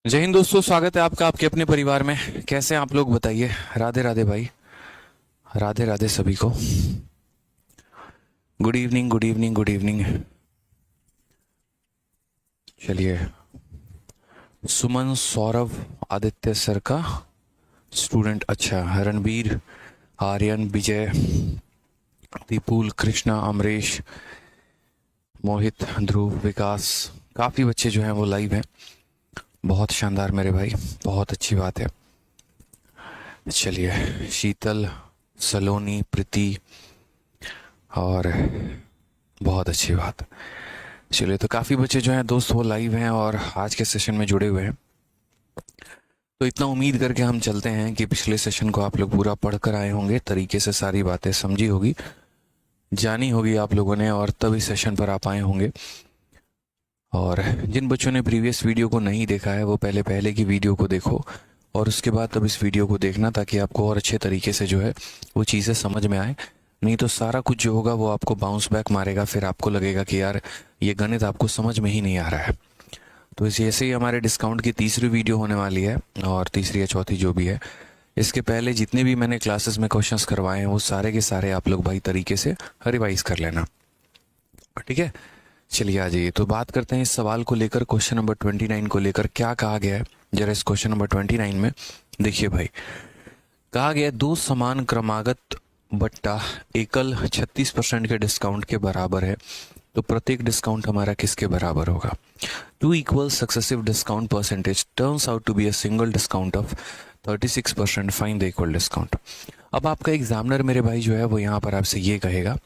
जय हिंद दोस्तों, स्वागत है आपका आपके अपने परिवार में। कैसे हैं आप लोग, बताइए। राधे राधे भाई, राधे राधे सभी को। Good evening, good evening, good evening. चलिए, सुमन, सौरभ, आदित्य सर का स्टूडेंट, अच्छा, रणबीर, आर्यन, विजय, दीपुल, कृष्णा, अमरीश, मोहित, ध्रुव, विकास, काफ़ी बच्चे जो हैं वो लाइव हैं। बहुत शानदार मेरे भाई, बहुत अच्छी बात है। चलिए, शीतल, सलोनी, प्रीति, और बहुत अच्छी बात। चलिए, तो काफ़ी बच्चे जो हैं दोस्त वो लाइव हैं और आज के सेशन में जुड़े हुए हैं। तो इतना उम्मीद करके हम चलते हैं कि पिछले सेशन को आप लोग पूरा पढ़ कर आए होंगे, तरीके से सारी बातें समझी होगी, जानी होगी आप लोगों ने, और तभी सेशन पर आप आए होंगे। और जिन बच्चों ने प्रीवियस वीडियो को नहीं देखा है वो पहले पहले की वीडियो को देखो और उसके बाद तब इस वीडियो को देखना, ताकि आपको और अच्छे तरीके से जो है वो चीज़ें समझ में आए। नहीं तो सारा कुछ जो होगा वो आपको बाउंस बैक मारेगा, फिर आपको लगेगा कि यार ये गणित आपको समझ में ही नहीं आ रहा है। तो इस ऐसे ही हमारे डिस्काउंट की तीसरी वीडियो होने वाली है, और तीसरी या चौथी जो भी है। इसके पहले जितने भी मैंने क्लासेस में क्वेश्चंस करवाए हैं वो सारे के सारे आप लोग भाई तरीके से रिवाइज कर लेना, ठीक है। चलिए आ जाइए, तो बात करते हैं इस सवाल को लेकर, क्वेश्चन नंबर 29 को लेकर क्या कहा गया है। जरा इस क्वेश्चन नंबर 29 में देखिए भाई, कहा गया दो समान क्रमागत बट्टा एकल 36% के डिस्काउंट के बराबर है, तो प्रत्येक डिस्काउंट हमारा किसके बराबर होगा। Two equal successive discount percentage turns out to be a single discount of 36%, find the equal discount. अब आपका एग्जामिनर मेरे भाई जो है वो यहाँ पर आपसे ये कहेगा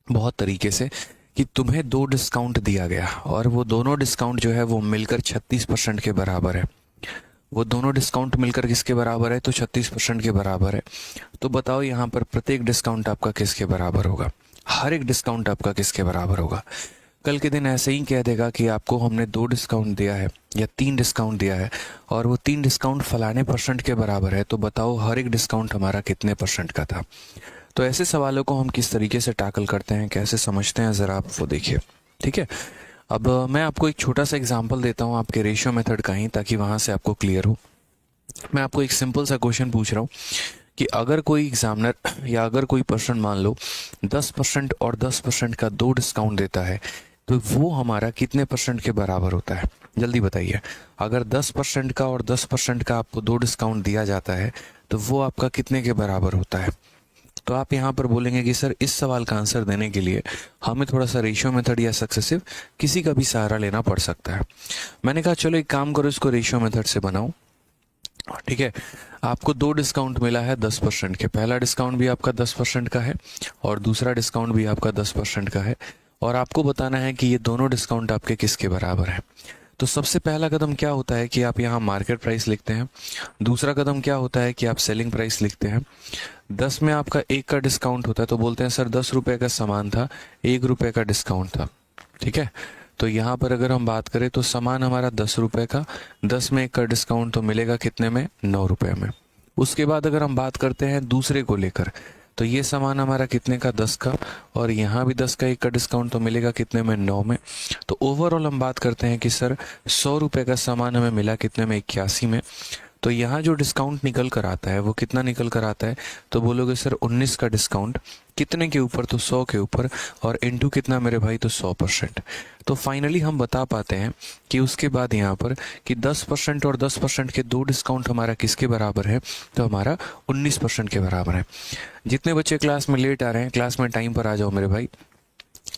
बहुत तरीके से कि तुम्हें दो डिस्काउंट दिया गया और वो दोनों डिस्काउंट जो है वो मिलकर 36% के बराबर है। वो दोनों डिस्काउंट मिलकर किसके बराबर है, तो 36% के बराबर है। तो बताओ यहाँ पर प्रत्येक डिस्काउंट आपका किसके बराबर होगा, हर एक डिस्काउंट आपका किसके बराबर होगा। कल के दिन ऐसे ही कह देगा कि आपको हमने दो डिस्काउंट दिया है या तीन डिस्काउंट दिया है और वो तीन डिस्काउंट फलाने परसेंट के बराबर है, तो बताओ हर एक डिस्काउंट हमारा कितने परसेंट का था। तो ऐसे सवालों को हम किस तरीके से टैकल करते हैं, कैसे समझते हैं, ज़रा आप वो देखिए, ठीक है। अब मैं आपको एक छोटा सा एग्जांपल देता हूँ आपके रेशियो मेथड का ही, ताकि वहाँ से आपको क्लियर हो। मैं आपको एक सिंपल सा क्वेश्चन पूछ रहा हूँ कि अगर कोई एग्जामिनर या अगर कोई पर्सन मान लो 10% और 10% का दो डिस्काउंट देता है, तो वो हमारा कितने परसेंट के बराबर होता है, जल्दी बताइए। अगर 10% का और 10% का आपको दो डिस्काउंट दिया जाता है तो वो आपका कितने के बराबर होता है। तो आप यहाँ पर बोलेंगे कि सर इस सवाल का आंसर देने के लिए हमें थोड़ा सा रेशियो मेथड या सक्सेसिव किसी का भी सहारा लेना पड़ सकता है। मैंने कहा चलो एक काम करो, इसको रेशियो मेथड से बनाओ, ठीक है। आपको दो डिस्काउंट मिला है 10% के, पहला डिस्काउंट भी आपका 10% का है और दूसरा डिस्काउंट भी आपका 10% का है, और आपको बताना है कि ये दोनों डिस्काउंट आपके किसके बराबर है। तो सबसे पहला कदम क्या होता है कि आप यहाँ मार्केट प्राइस लिखते हैं। दूसरा कदम क्या होता है कि आप सेलिंग प्राइस लिखते हैं। 10 में आपका एक का डिस्काउंट होता है, तो बोलते हैं सर 10 रुपये का सामान था, 1 रुपये का डिस्काउंट था, ठीक है। तो यहाँ पर अगर हम बात करें तो सामान हमारा 10 रुपये का, 10 में एक का डिस्काउंट तो मिलेगा कितने में, 9 रुपये में। उसके बाद अगर हम बात करते हैं दूसरे को लेकर, तो ये सामान हमारा कितने का, 10 का, और यहाँ भी 10 का एक का डिस्काउंट तो मिलेगा कितने में, 9 में। तो ओवरऑल हम बात करते हैं कि सर 100 रुपये का सामान हमें मिला कितने में, 81 में। तो यहाँ जो डिस्काउंट निकल कर आता है वो कितना निकल कर आता है, तो बोलोगे सर 19 का डिस्काउंट कितने के ऊपर, तो 100 के ऊपर, और इनटू कितना मेरे भाई, तो 100%। तो फाइनली हम बता पाते हैं कि उसके बाद यहाँ पर कि 10% और 10% के दो डिस्काउंट हमारा किसके बराबर है, तो हमारा 19% के बराबर है। जितने बच्चे क्लास में लेट आ रहे हैं, क्लास में टाइम पर आ जाओ मेरे भाई,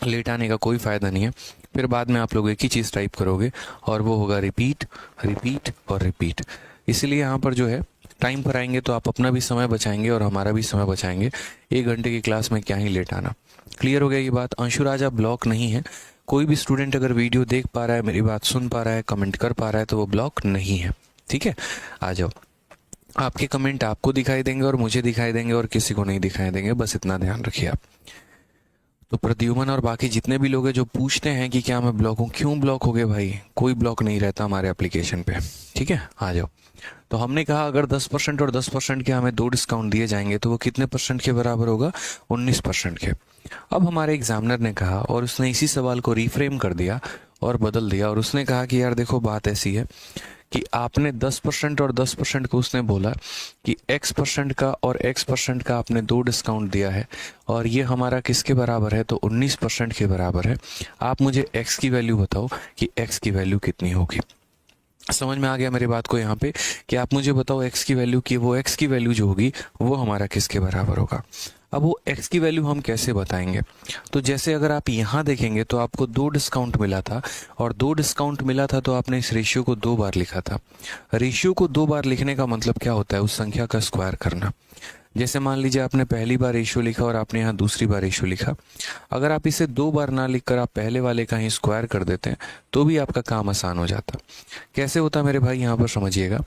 लेट आने का कोई फ़ायदा नहीं है। फिर बाद में आप लोग एक ही चीज़ टाइप करोगे और वो होगा रिपीट, रिपीट और रिपीट। इसलिए यहाँ पर जो है टाइम पर आएंगे तो आप अपना भी समय बचाएंगे और हमारा भी समय बचाएंगे। 1 घंटे की क्लास में क्या ही लेट आना। क्लियर हो गया ये बात। अंशुराजा ब्लॉक नहीं है। कोई भी स्टूडेंट अगर वीडियो देख पा रहा है, मेरी बात सुन पा रहा है, कमेंट कर पा रहा है, तो वो ब्लॉक नहीं है, ठीक है। आ जाओ, आपके कमेंट आपको दिखाई देंगे और मुझे दिखाई देंगे और किसी को नहीं दिखाई देंगे, बस इतना ध्यान रखिए आप। तो प्रद्युमन और बाकी जितने भी लोग हैं जो पूछते हैं कि क्या मैं ब्लॉक हूँ, क्यों ब्लॉक हो गए भाई, कोई ब्लॉक नहीं रहता हमारे एप्लीकेशन पे, ठीक है। आ जाओ। तो हमने कहा अगर 10% और 10% के हमें दो डिस्काउंट दिए जाएंगे तो वो कितने परसेंट के बराबर होगा, 19% के। अब हमारे एग्जामिनर ने कहा और उसने इसी सवाल को रिफ्रेम कर दिया और बदल दिया, और उसने कहा कि यार देखो बात ऐसी है कि आपने 10% और 10% को उसने बोला कि x% का और x% का आपने दो डिस्काउंट दिया है और ये हमारा किसके बराबर है, तो 19% के बराबर है। आप मुझे x की वैल्यू बताओ कि x की वैल्यू कितनी होगी। समझ में आ गया मेरी बात को यहाँ पे कि आप मुझे बताओ x की वैल्यू की, वो x की वैल्यू जो होगी वो हमारा किसके बराबर होगा। अब वो x की वैल्यू हम कैसे बताएंगे, तो जैसे अगर आप यहाँ देखेंगे तो आपको दो डिस्काउंट मिला था और दो डिस्काउंट मिला था तो आपने इस रेशियो को दो बार लिखा था। रेशियो को दो बार लिखने का मतलब क्या होता है, उस संख्या का स्क्वायर करना। जैसे मान लीजिए आपने पहली बार रेशियो लिखा और आपने यहाँ दूसरी बार रेशियो लिखा, अगर आप इसे दो बार ना लिखकर आप पहले वाले का ही स्क्वायर कर देते हैं तो भी आपका काम आसान हो जाता। कैसे होता मेरे भाई, यहाँ पर समझिएगा।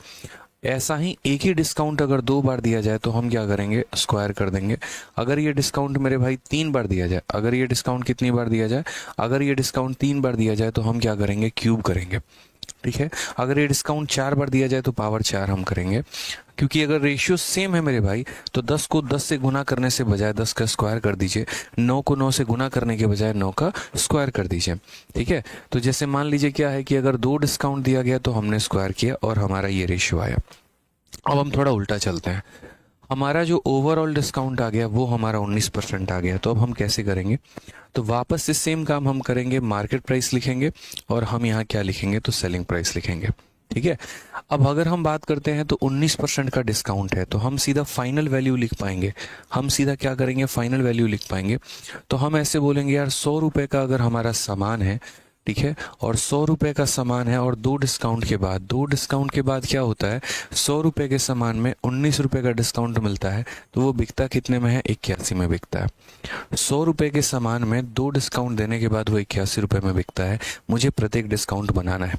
ऐसा ही एक ही डिस्काउंट अगर दो बार दिया जाए तो हम क्या करेंगे, स्क्वायर कर देंगे। अगर ये डिस्काउंट मेरे भाई तीन बार दिया जाए, अगर ये डिस्काउंट कितनी बार दिया जाए, अगर ये डिस्काउंट तीन बार दिया जाए तो हम क्या करेंगे, क्यूब करेंगे। ठीक है, अगर ये डिस्काउंट चार बार दिया जाए तो पावर चार हम करेंगे। क्योंकि अगर रेशियो सेम है मेरे भाई तो 10 को 10 से गुना करने से बजाय 10 का स्क्वायर कर दीजिए, 9 को 9 से गुना करने के बजाय 9 का स्क्वायर कर दीजिए। ठीक है, तो जैसे मान लीजिए क्या है कि अगर दो डिस्काउंट दिया गया तो हमने स्क्वायर किया और हमारा ये रेशियो आया। अब हम थोड़ा उल्टा चलते हैं, हमारा जो ओवरऑल डिस्काउंट आ गया वो हमारा 19% आ गया। तो अब हम कैसे करेंगे, तो वापस से सेम काम हम करेंगे, मार्केट प्राइस लिखेंगे और हम यहाँ क्या लिखेंगे, तो सेलिंग प्राइस लिखेंगे। ठीक है, अब अगर हम बात करते हैं तो 19% का डिस्काउंट है तो हम सीधा फाइनल वैल्यू लिख पाएंगे। हम सीधा क्या करेंगे, फाइनल वैल्यू लिख पाएंगे। तो हम ऐसे बोलेंगे यार 100 रुपये का अगर हमारा सामान है, ठीक है, और 100 रुपये का सामान है और दो डिस्काउंट के बाद, दो डिस्काउंट के बाद क्या होता है, 100 रुपये के सामान में 19 रुपये का डिस्काउंट मिलता है तो वो बिकता कितने में है, 81 में बिकता है। 100 रुपये के सामान में दो डिस्काउंट देने के बाद वो 81 रुपये में बिकता है। मुझे प्रत्येक डिस्काउंट बनाना है।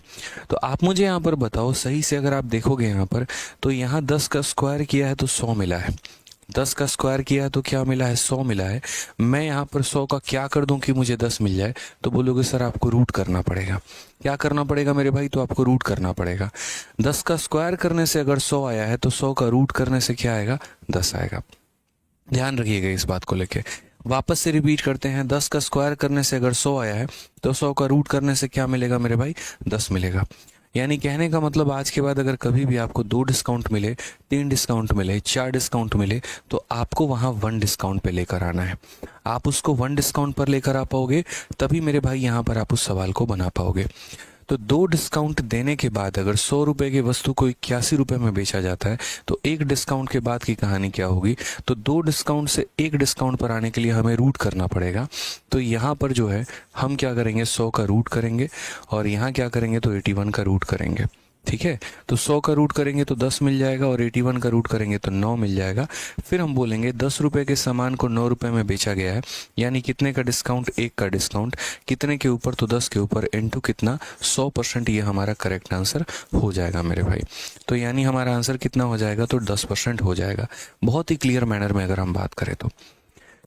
तो आप मुझे यहाँ पर बताओ सही से, अगर आप देखोगे यहाँ पर तो यहाँ 10 का स्क्वायर किया है तो 100 मिला है, 10 का स्क्वायर किया है तो क्या मिला है, 100 मिला है। मैं यहाँ पर 100 का क्या कर दूं कि मुझे 10 मिल जाए, तो बोलोगे सर आपको रूट करना पड़ेगा। क्या करना पड़ेगा मेरे भाई, तो आपको रूट करना पड़ेगा। 10 का स्क्वायर करने से अगर 100 आया है तो 100 का रूट करने से क्या आएगा, 10 आएगा। ध्यान रखिएगा इस बात को लेके। वापस से रिपीट करते हैं, 10 का स्क्वायर करने से अगर 100 आया है तो 100 का रूट करने से क्या मिलेगा मेरे भाई, 10 मिलेगा। यानी कहने का मतलब आज के बाद अगर कभी भी आपको दो डिस्काउंट मिले, तीन डिस्काउंट मिले, चार डिस्काउंट मिले तो आपको वहाँ वन डिस्काउंट पे लेकर आना है। आप उसको वन डिस्काउंट पर लेकर आ पाओगे तभी मेरे भाई यहाँ पर आप उस सवाल को बना पाओगे। तो दो डिस्काउंट देने के बाद अगर 100 रुपये की वस्तु को 81 रुपये में बेचा जाता है तो एक डिस्काउंट के बाद की कहानी क्या होगी, तो दो डिस्काउंट से एक डिस्काउंट पर आने के लिए हमें रूट करना पड़ेगा। तो यहाँ पर जो है हम क्या करेंगे, 100 का रूट करेंगे और यहाँ क्या करेंगे, तो 81 का रूट करेंगे। ठीक है, तो 100 का रूट करेंगे तो 10 मिल जाएगा और 81 का रूट करेंगे तो 9 मिल जाएगा। फिर हम बोलेंगे 10 रुपये के सामान को 9 रुपये में बेचा गया है, यानी कितने का डिस्काउंट, एक का डिस्काउंट, कितने के ऊपर, तो 10 के ऊपर, इनटू कितना, 100%। ये हमारा करेक्ट आंसर हो जाएगा मेरे भाई। तो यानी हमारा आंसर कितना हो जाएगा, तो 10% हो जाएगा। बहुत ही क्लियर मैनर में अगर हम बात करें तो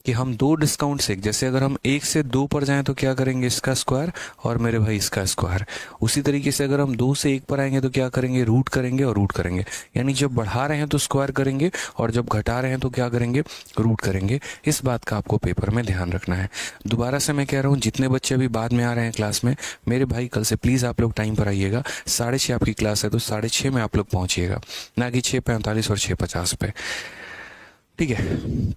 कि हम दो डिस्काउंट से, जैसे अगर हम एक से दो पर जाएं तो क्या करेंगे, इसका स्क्वायर और मेरे भाई इसका स्क्वायर। उसी तरीके से अगर हम दो से एक पर आएंगे तो क्या करेंगे, रूट करेंगे और रूट करेंगे। यानी जब बढ़ा रहे हैं तो स्क्वायर करेंगे और जब घटा रहे हैं तो क्या करेंगे, रूट करेंगे। इस बात का आपको पेपर में ध्यान रखना है। दोबारा से मैं कह रहा हूँ, जितने बच्चे अभी बाद में आ रहे हैं क्लास में, मेरे भाई कल से प्लीज़ आप लोग टाइम पर आइएगा। 6:30 आपकी क्लास है तो 6:30 में आप लोग पहुँचिएगा, ना कि 6:45 और 6:50 पे। ठीक है,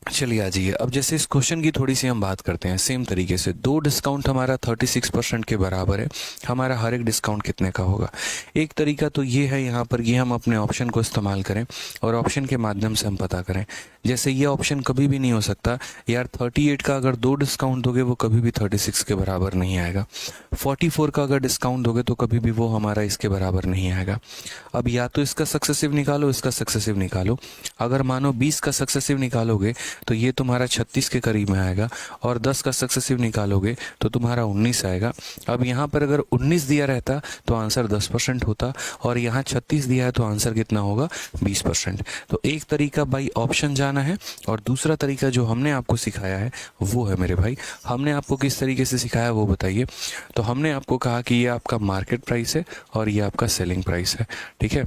चलिए आ जाइए। अब जैसे इस क्वेश्चन की थोड़ी सी हम बात करते हैं सेम तरीके से। दो डिस्काउंट हमारा 36% के बराबर है, हमारा हर एक डिस्काउंट कितने का होगा। एक तरीका तो ये है यहाँ पर, ये हम अपने ऑप्शन को इस्तेमाल करें और ऑप्शन के माध्यम से हम पता करें। जैसे ये ऑप्शन कभी भी नहीं हो सकता यार, 38 का अगर दो डिस्काउंट दोगे वो कभी भी 36 के बराबर नहीं आएगा। 44 का अगर डिस्काउंट दोगे तो कभी भी वो हमारा इसके बराबर नहीं आएगा। अब या तो इसका सक्सेसिव निकालो, इसका सक्सेसिव निकालो। अगर मानो 20 का सक्सेसिव निकालोगे तो ये तुम्हारा 36 के करीब में आएगा और 10 का सक्सेसिव निकालोगे तो तुम्हारा 19 आएगा। अब यहाँ पर अगर 19 दिया रहता तो आंसर 10% होता और यहाँ 36 दिया है तो आंसर कितना होगा, 20%। तो एक तरीका बाई ऑप्शन जाना है और दूसरा तरीका जो हमने आपको सिखाया है वो है मेरे भाई, हमने आपको किस तरीके से सिखाया वो बताइए। तो हमने आपको कहा कि ये आपका मार्केट प्राइस है और ये आपका सेलिंग प्राइस है। ठीक है,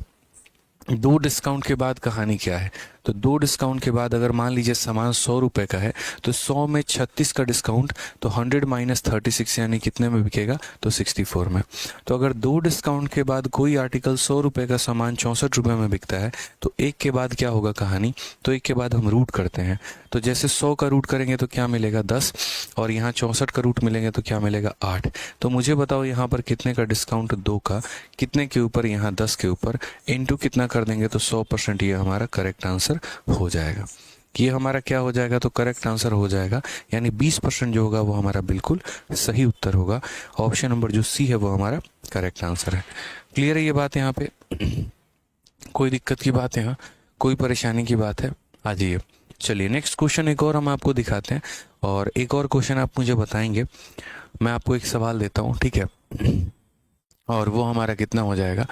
दो डिस्काउंट के बाद कहानी क्या है, तो तो 2 डिस्काउंट के बाद अगर मान लीजिए सामान 100 रुपये का है तो 100 में 36 का डिस्काउंट, तो 100 माइनस 36 यानी कितने में बिकेगा, तो 64 में। तो अगर 2 डिस्काउंट के बाद कोई आर्टिकल 100 रुपये का सामान 64 रुपये में बिकता है तो एक के बाद क्या होगा कहानी, तो एक के बाद हम रूट करते हैं। तो जैसे 100 का रूट करेंगे तो क्या मिलेगा 10, और यहाँ 64 का रूट मिलेंगे तो क्या मिलेगा 8। तो मुझे बताओ यहाँ पर कितने का डिस्काउंट, 2 का, कितने के ऊपर, यहाँ 10 के ऊपर, इनटू कितना कर देंगे तो 100%, ये हमारा करेक्ट आंसर हो जाएगा। ये हमारा क्या हो जाएगा, तो करेक्ट आंसर हो जाएगा, यानी 20% जो होगा वो हमारा बिल्कुल सही उत्तर होगा। ऑप्शन नंबर जो सी है वो हमारा करेक्ट आंसर है। क्लियर है ये बात यहाँ पे? कोई दिक्कत की बात है, यहाँ कोई परेशानी की बात है? आ जाइए, चलिए नेक्स्ट क्वेश्चन एक और हम आपको दिखाते हैं, और एक और क्वेश्चन आप मुझे बताएंगे। मैं आपको एक सवाल देता हूँ, ठीक है, और वो हमारा कितना हो जाएगा।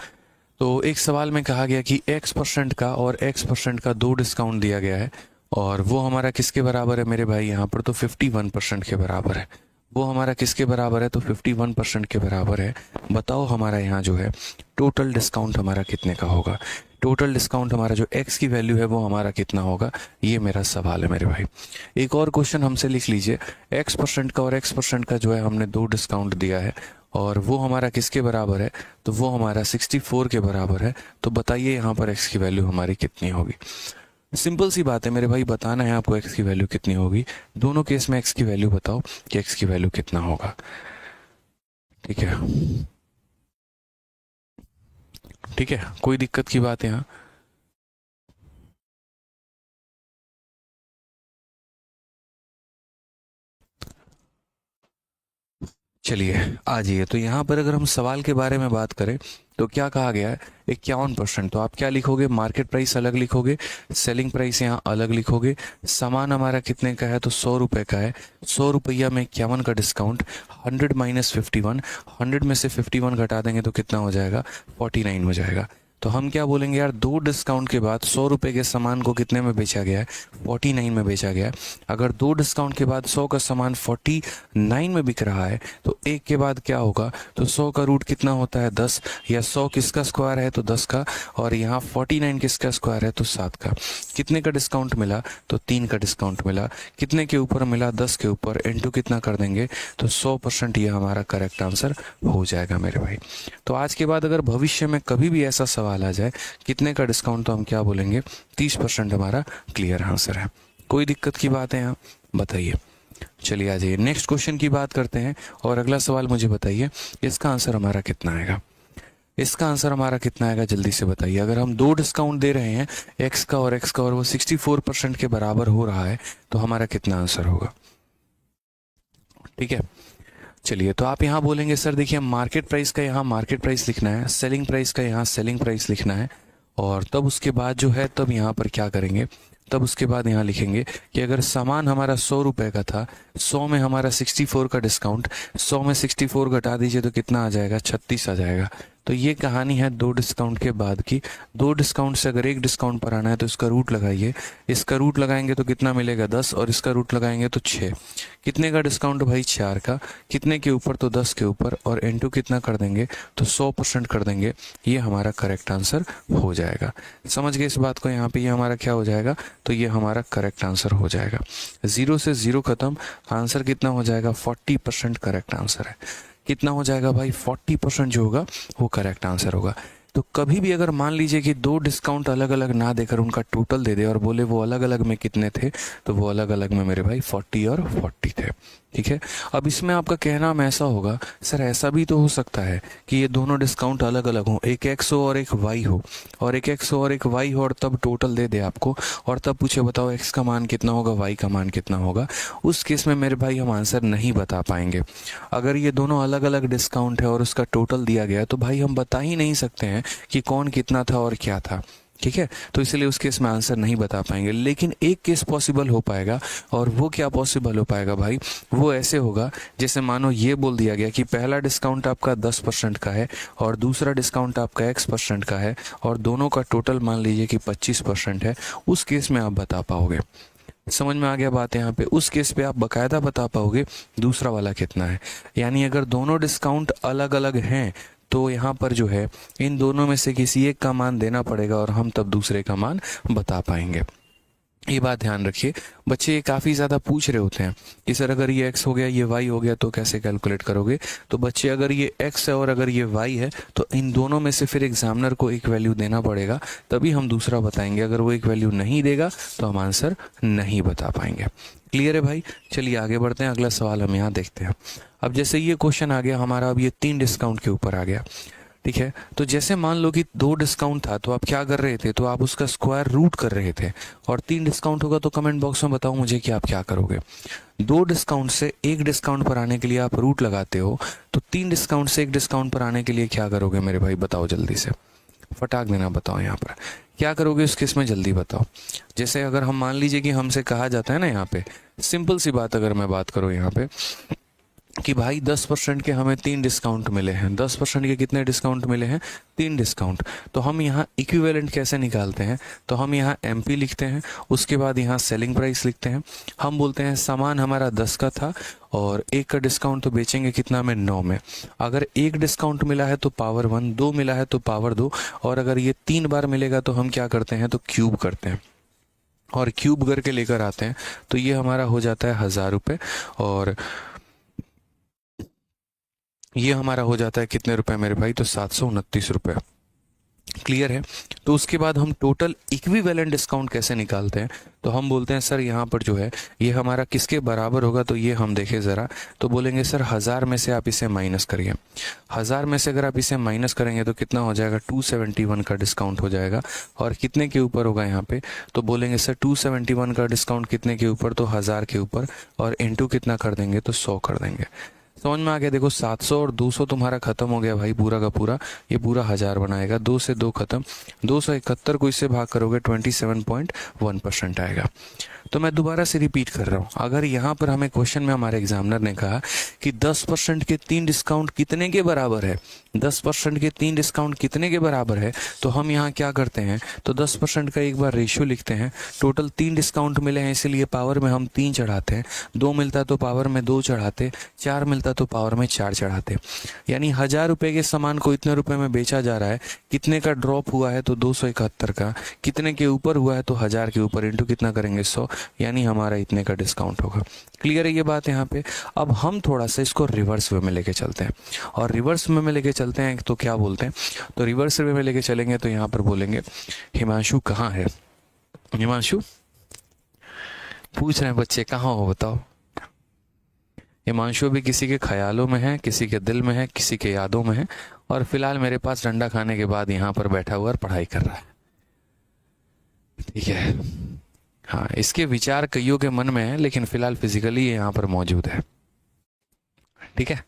तो एक सवाल में कहा गया कि x% का और x% का 2 डिस्काउंट दिया गया है, और वो हमारा किसके बराबर है मेरे भाई, यहाँ पर तो 51% के बराबर है। वो हमारा किसके बराबर है, तो 51% के बराबर है। बताओ हमारा यहाँ जो है टोटल डिस्काउंट हमारा कितने का होगा, टोटल डिस्काउंट हमारा जो x की वैल्यू है वो हमारा कितना होगा, ये मेरा सवाल है मेरे भाई। एक और क्वेश्चन हमसे लिख लीजिए, x% का और x% का जो है हमने 2 डिस्काउंट दिया है, और वो हमारा किसके बराबर है, तो वो हमारा 64 के बराबर है। तो बताइए यहाँ पर x की वैल्यू हमारी कितनी होगी। सिंपल सी बात है मेरे भाई, बताना है आपको x की वैल्यू कितनी होगी। दोनों केस में x की वैल्यू बताओ कि x की वैल्यू कितना होगा, ठीक है, ठीक है, कोई दिक्कत की बात है यहाँ? चलिए आ जाइए। तो यहाँ पर अगर हम सवाल के बारे में बात करें तो क्या कहा गया है, 51%। तो आप क्या लिखोगे, मार्केट प्राइस अलग लिखोगे, सेलिंग प्राइस यहाँ अलग लिखोगे। सामान हमारा कितने का है, तो 100 रुपये का है। 100 रुपया में 51 का डिस्काउंट, 100 माइनस 51, 100 में से 51 घटा देंगे तो कितना हो जाएगा, 49 हो जाएगा। तो हम क्या बोलेंगे यार, 2 डिस्काउंट के बाद 100 रुपये के सामान को कितने में बेचा गया है, 49 में बेचा गया है। अगर 2 डिस्काउंट के बाद 100 का सामान 49 में बिक रहा है तो एक के बाद क्या होगा, तो 100 का रूट कितना होता है, 10, या 100 किसका स्क्वायर है, तो 10 का, और यहाँ 49 किसका स्क्वायर है, तो 7 का। कितने का डिस्काउंट मिला, तो 3 का डिस्काउंट मिला। कितने के ऊपर मिला, 10 के ऊपर, इनटू कितना कर देंगे, तो 100%, ये हमारा करेक्ट आंसर हो जाएगा मेरे भाई। तो आज के बाद अगर भविष्य में कभी भी ऐसा सवाल आ जाए कितने का डिस्काउंट, तो हम क्या बोलेंगे, 30% हमारा क्लियर आंसर है। कोई दिक्कत की बात है यहाँ, बताइए। चलिए आ जाइए नेक्स्ट क्वेश्चन की बात करते हैं, और अगला सवाल मुझे बताइए इसका आंसर हमारा कितना आएगा। इसका आंसर हमारा कितना आएगा, जल्दी से बताइए। अगर हम 2 डिस्काउंट दे रहे हैं x का और x का, और वो 64% के बराबर हो रहा है, तो हमारा कितना आंसर होगा, ठीक है। चलिए, तो आप यहाँ बोलेंगे सर देखिए मार्केट प्राइस का यहाँ मार्केट प्राइस लिखना है, सेलिंग प्राइस का यहाँ सेलिंग प्राइस लिखना है, और तब उसके बाद जो है तब यहाँ पर क्या करेंगे, तब उसके बाद यहाँ लिखेंगे कि अगर सामान हमारा 100 रुपये का था, 100 में हमारा 64 का डिस्काउंट, 100 में 64 घटा दीजिए तो कितना आ जाएगा, 36 आ जाएगा। तो ये कहानी है 2 डिस्काउंट के बाद की। 2 डिस्काउंट से अगर एक डिस्काउंट पर आना है तो इसका रूट लगाइए, इसका रूट लगाएंगे तो कितना मिलेगा, 10, और इसका रूट लगाएंगे तो 6। कितने का डिस्काउंट भाई, 4 का। कितने के ऊपर, तो 10 के ऊपर, और इनटू कितना कर देंगे, तो 100% कर देंगे। ये हमारा करेक्ट आंसर हो जाएगा। समझ गए इस बात को, यहाँ पे ये हमारा क्या हो जाएगा, तो ये हमारा करेक्ट आंसर हो जाएगा। 0 से 0 खत्म, आंसर कितना हो जाएगा, 40% करेक्ट आंसर है। कितना हो जाएगा भाई, 40% जो होगा वो करेक्ट आंसर होगा। तो कभी भी अगर मान लीजिए कि 2 डिस्काउंट अलग अलग ना देकर उनका टोटल दे दे और बोले वो अलग अलग में कितने थे, तो वो अलग अलग में मेरे भाई 40 और 40 थे, ठीक है। अब इसमें आपका कहना हम ऐसा होगा, सर ऐसा भी तो हो सकता है कि ये दोनों डिस्काउंट अलग अलग हो, एक x हो और एक y हो, और एक x हो और एक y हो, और तब टोटल दे दे आपको, और तब पूछे बताओ x का मान कितना होगा, y का मान कितना होगा। उस केस में मेरे भाई हम आंसर नहीं बता पाएंगे। अगर ये दोनों अलग अलग डिस्काउंट है और उसका टोटल दिया गया तो भाई हम बता ही नहीं सकते हैं कि कौन कितना था और क्या था, ठीक है। तो इसलिए उस केस में आंसर नहीं बता पाएंगे। लेकिन एक केस पॉसिबल हो पाएगा, और वो क्या पॉसिबल हो पाएगा भाई, वो ऐसे होगा जैसे मानो ये बोल दिया गया कि पहला डिस्काउंट आपका 10% का है और दूसरा डिस्काउंट आपका x% का है, और दोनों का टोटल मान लीजिए कि 25% है। उस केस में आप बता पाओगे। समझ में आ गया बात यहाँ पे। उस केस पे आप बकायदा बता पाओगे दूसरा वाला कितना है। यानी अगर दोनों डिस्काउंट अलग अलग हैं तो यहाँ पर जो है इन दोनों में से किसी एक का मान देना पड़ेगा, और हम तब दूसरे का मान बता पाएंगे। ये बात ध्यान रखिए। बच्चे काफ़ी ज़्यादा पूछ रहे होते हैं कि सर अगर ये x हो गया ये y हो गया तो कैसे कैलकुलेट करोगे। तो बच्चे अगर ये x है और अगर ये y है तो इन दोनों में से फिर एग्जामिनर को एक वैल्यू देना पड़ेगा, तभी हम दूसरा बताएंगे। अगर वो एक वैल्यू नहीं देगा तो हम आंसर नहीं बता पाएंगे। क्लियर है भाई? चलिए आगे बढ़ते हैं, अगला सवाल हम यहाँ देखते हैं। अब जैसे ये क्वेश्चन आ गया हमारा, अब ये 3 डिस्काउंट के ऊपर आ गया, ठीक है। तो जैसे मान लो कि 2 डिस्काउंट था तो आप क्या कर रहे थे, तो आप उसका स्क्वायर रूट कर रहे थे। और 3 डिस्काउंट होगा तो कमेंट बॉक्स में बताओ मुझे कि आप क्या करोगे। 2 डिस्काउंट से 1 डिस्काउंट पर आने के लिए आप रूट लगाते हो, तो 3 डिस्काउंट से 1 डिस्काउंट पर आने के लिए क्या करोगे मेरे भाई, बताओ जल्दी से, फटाक देना बताओ यहाँ पर क्या करोगे उस केस में, जल्दी बताओ। जैसे अगर हम मान लीजिए कि हमसे कहा जाता है ना, यहाँ पे सिंपल सी बात अगर मैं बात करूँ यहाँ पे कि भाई 10% के हमें 3 डिस्काउंट मिले हैं। 10% के कितने डिस्काउंट मिले हैं, 3 डिस्काउंट। तो हम यहाँ इक्विवेलेंट कैसे निकालते हैं, तो हम यहाँ एमपी लिखते हैं, उसके बाद यहाँ सेलिंग प्राइस लिखते हैं। हम बोलते हैं सामान हमारा 10 का था और 1 का डिस्काउंट तो बेचेंगे कितना में, 9 में। अगर 1 डिस्काउंट मिला है तो पावर 1, 2 मिला है तो पावर 2, और अगर ये 3 बार मिलेगा तो हम क्या करते हैं, तो क्यूब करते हैं और क्यूब करके लेकर आते हैं। तो ये हमारा हो जाता है 1000 रुपये, और ये हमारा हो जाता है कितने रुपए मेरे भाई, तो 729 रुपये। क्लियर है? तो उसके बाद हम टोटल इक्विवेलेंट डिस्काउंट कैसे निकालते हैं, तो हम बोलते हैं सर यहाँ पर जो है ये हमारा किसके बराबर होगा, तो ये हम देखें ज़रा, तो बोलेंगे सर 1000 में से आप इसे माइनस करिए। 1000 में से अगर आप इसे माइनस करेंगे तो कितना हो जाएगा, 271 का डिस्काउंट हो जाएगा। और कितने के ऊपर होगा यहाँ पे, तो बोलेंगे सर 271 का डिस्काउंट कितने के ऊपर, तो 1000 के ऊपर, और इनटू कितना कर देंगे, तो 100 कर देंगे। समझ में आ गया? देखो 700 और 200 तुम्हारा खत्म हो गया भाई, पूरा का पूरा ये पूरा 1000 बनाएगा। 2 से 2 खत्म, 271 को इससे भाग करोगे 27.1% आएगा। तो मैं दोबारा से रिपीट कर रहा हूँ, अगर यहाँ पर हमें क्वेश्चन में हमारे एग्जामिनर ने कहा कि 10% के 3 डिस्काउंट कितने के बराबर है, 10% के 3 डिस्काउंट कितने के बराबर है, तो हम यहाँ क्या करते हैं, तो 10% का एक बार रेशियो लिखते हैं। टोटल 3 डिस्काउंट मिले हैं इसीलिए पावर में हम 3 चढ़ाते हैं, 2 मिलता तो पावर में 2 चढ़ाते, 4 मिलता तो पावर में 4 चढ़ाते। यानी 1000 रुपये के सामान को इतने रुपए में बेचा जा रहा है, कितने का ड्रॉप हुआ है, तो 271 का, कितने के ऊपर हुआ है, तो 1000 के ऊपर, इंटू कितना करेंगे, 100, यानी हमारा इतने का डिस्काउंट होगा। क्लियर है ये बात यहाँ पे? अब हम थोड़ा सा इसको रिवर्स वे में लेके चलते हैं, और रिवर्स वे में लेके चलते हैं तो क्या बोलते हैं, तो रिवर्स वे में लेके चलेंगे तो यहाँ पर बोलेंगे हिमांशु कहाँ है, हिमांशु पूछ रहे हैं बच्चे कहाँ हो बताओ। हिमांशु भी किसी के ख्यालों में है, किसी के दिल में है, किसी के यादों में है, और फिलहाल मेरे पास डंडा खाने के बाद यहाँ पर बैठा हुआ और पढ़ाई कर रहा है। ठीक है, हाँ इसके विचार कईयों के मन में है, लेकिन फिलहाल फिजिकली ये यहाँ पर मौजूद है। ठीक है,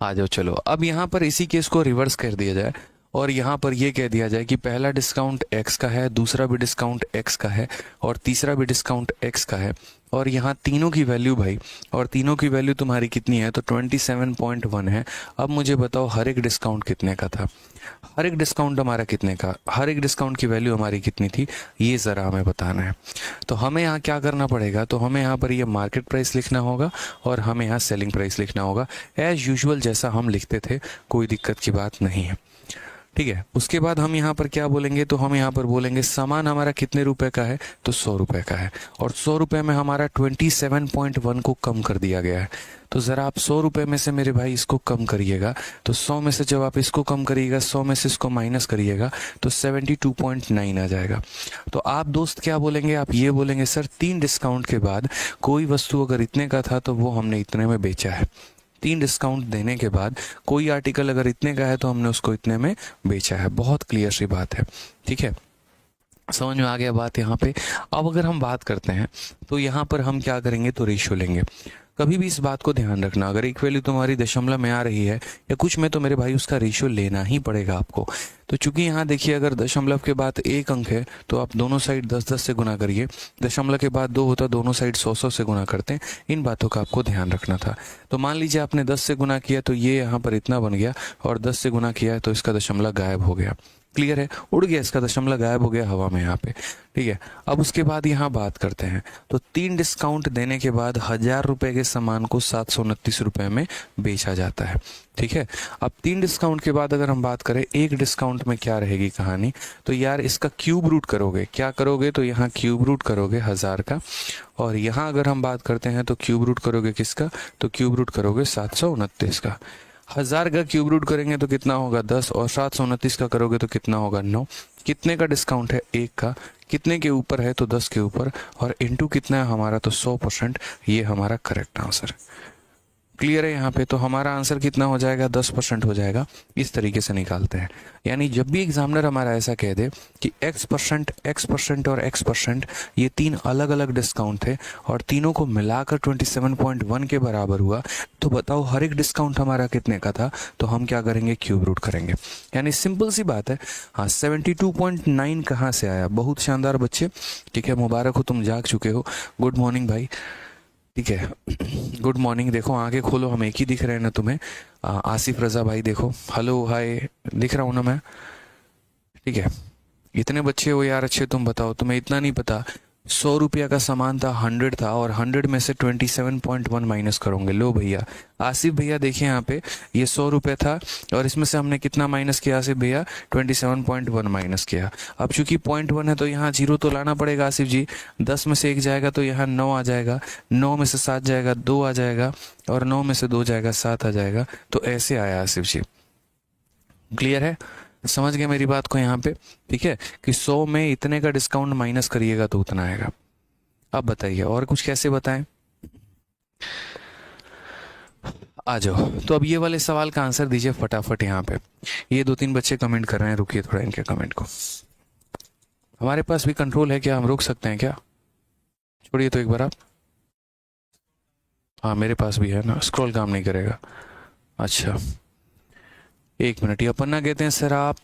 आ जाओ चलो। अब यहाँ पर इसी केस को रिवर्स कर दिया जाए और यहाँ पर ये कह दिया जाए कि पहला डिस्काउंट x का है, दूसरा भी डिस्काउंट x का है, और तीसरा भी डिस्काउंट x का है, और यहाँ तीनों की वैल्यू भाई, और तीनों की वैल्यू तुम्हारी कितनी है, तो 27.1 है। अब मुझे बताओ हर एक डिस्काउंट कितने का था, हर एक डिस्काउंट हमारा कितने का, हर एक डिस्काउंट की वैल्यू हमारी कितनी थी, ये ज़रा हमें बताना है। तो हमें यहाँ क्या करना पड़ेगा, तो हमें यहाँ पर ये मार्केट प्राइस लिखना होगा और हमें यहाँ सेलिंग प्राइस लिखना होगा, एज यूजुअल जैसा हम लिखते थे, कोई दिक्कत की बात नहीं है। ठीक है, उसके बाद हम यहाँ पर क्या बोलेंगे, तो हम यहाँ पर बोलेंगे सामान हमारा कितने रुपए का है, तो 100 रुपए का है, और 100 रुपए में हमारा 27.1 को कम कर दिया गया है। तो ज़रा आप 100 रुपए में से मेरे भाई इसको कम करिएगा, तो 100 में से जब आप इसको कम करिएगा, 100 में से इसको माइनस करिएगा, तो 72.9 आ जाएगा। तो आप दोस्त क्या बोलेंगे, आप ये बोलेंगे सर 3 डिस्काउंट के बाद कोई वस्तु अगर इतने का था तो वो हमने इतने में बेचा है। 3 डिस्काउंट देने के बाद कोई आर्टिकल अगर इतने का है तो हमने उसको इतने में बेचा है। बहुत क्लियर सी बात है। ठीक है, समझ में आ गया बात यहाँ पे। अब अगर हम बात करते हैं तो यहाँ पर हम क्या करेंगे, तो रेशियो लेंगे। कभी भी इस बात को ध्यान रखना, अगर एक वैल्यू तुम्हारी दशमलव में आ रही है या कुछ में, तो मेरे भाई उसका रेशियो लेना ही पड़ेगा आपको। तो चूंकि यहाँ देखिए अगर दशमलव के बाद 1 अंक है तो आप दोनों साइड 10-10 से गुना करिए, दशमलव के बाद 2 होता दोनों साइड 100-100 से गुना करते हैं। इन बातों का आपको ध्यान रखना था। तो मान लीजिए आपने 10 से गुना किया तो ये यहाँ पर इतना बन गया, और 10 से गुना किया है तो इसका दशमलव गायब हो गया। क्लियर है, उड़ गया, इसका दशमलव गायब हो गया हवा में यहाँ पे। ठीक है, अब उसके बाद यहाँ बात करते हैं, तो 3 डिस्काउंट देने के बाद 1000 रुपए के सामान को 729 रुपए में बेचा जाता है। ठीक है, अब 3 डिस्काउंट के बाद अगर हम बात करें एक डिस्काउंट में क्या रहेगी कहानी, तो यार इसका क्यूब रूट करोगे, क्या करोगे, तो यहाँ क्यूब रूट करोगे 1000 का, और यहाँ अगर हम बात करते हैं तो क्यूब रूट करोगे किसका, तो क्यूब रूट करोगे 729 का। 1000 का क्यूब रूट करेंगे तो कितना होगा 10, और 729 का करोगे तो कितना होगा 9। कितने का डिस्काउंट है, 1 का, कितने के ऊपर है तो 10 के ऊपर, और इनटू कितना है हमारा, तो 100%। ये हमारा करेक्ट आंसर। क्लियर है यहाँ पे, तो हमारा आंसर कितना हो जाएगा, 10% हो जाएगा। इस तरीके से निकालते हैं, यानी जब भी एग्जामिनर हमारा ऐसा कह दे कि x% और x%, ये 3 अलग अलग डिस्काउंट थे और तीनों को मिलाकर 27.1 के बराबर हुआ, तो बताओ हर एक डिस्काउंट हमारा कितने का था, तो हम क्या करेंगे, क्यूब रूट करेंगे। यानी सिंपल सी बात है। हाँ, 72.9 कहाँ से आया, बहुत शानदार बच्चे, ठीक है, मुबारक हो, तुम जाग चुके हो। गुड मॉर्निंग भाई, ठीक है, गुड मॉर्निंग। देखो आंखें खोलो, हम एक ही दिख रहे हैं ना तुम्हें। आसिफ रजा भाई देखो, हेलो हाय, दिख रहा हूँ ना मैं, ठीक है। इतने बच्चे हो यार, अच्छे, तुम बताओ, तुम्हें इतना नहीं पता 100 रुपया का सामान था, 100 था, और 100 में से 27.1 माइनस करोगे। लो भैया, आसिफ भैया देखिए यहाँ पे, ये 100 रुपये था और इसमें से हमने कितना माइनस किया आसिफ भैया, 27.1 माइनस किया। अब चूंकि 0.1 है तो यहाँ 0 तो लाना पड़ेगा आसिफ जी। 10 में से 1 जाएगा तो यहाँ 9 आ जाएगा, 9 में से 7 जाएगा 2 आ जाएगा, और 9 में से 2 जाएगा 7 आ जाएगा। तो ऐसे आया आसिफ जी। क्लियर है, समझ गए मेरी बात को यहाँ पे, ठीक है, कि 100 में इतने का डिस्काउंट माइनस करिएगा तो उतना आएगा। अब बताइए और कुछ कैसे बताएं, आ जाओ। तो अब ये वाले सवाल का आंसर दीजिए फटाफट यहाँ पे। ये 2-3 बच्चे कमेंट कर रहे हैं, रुकिए थोड़ा इनके कमेंट को। हमारे पास भी कंट्रोल है क्या, हम रोक सकते हैं क्या, छोड़िए तो एक बार आप। हाँ मेरे पास भी है ना, स्क्रॉल काम नहीं करेगा। अच्छा 1 मिनट, ये अपन्ना कहते हैं सर आप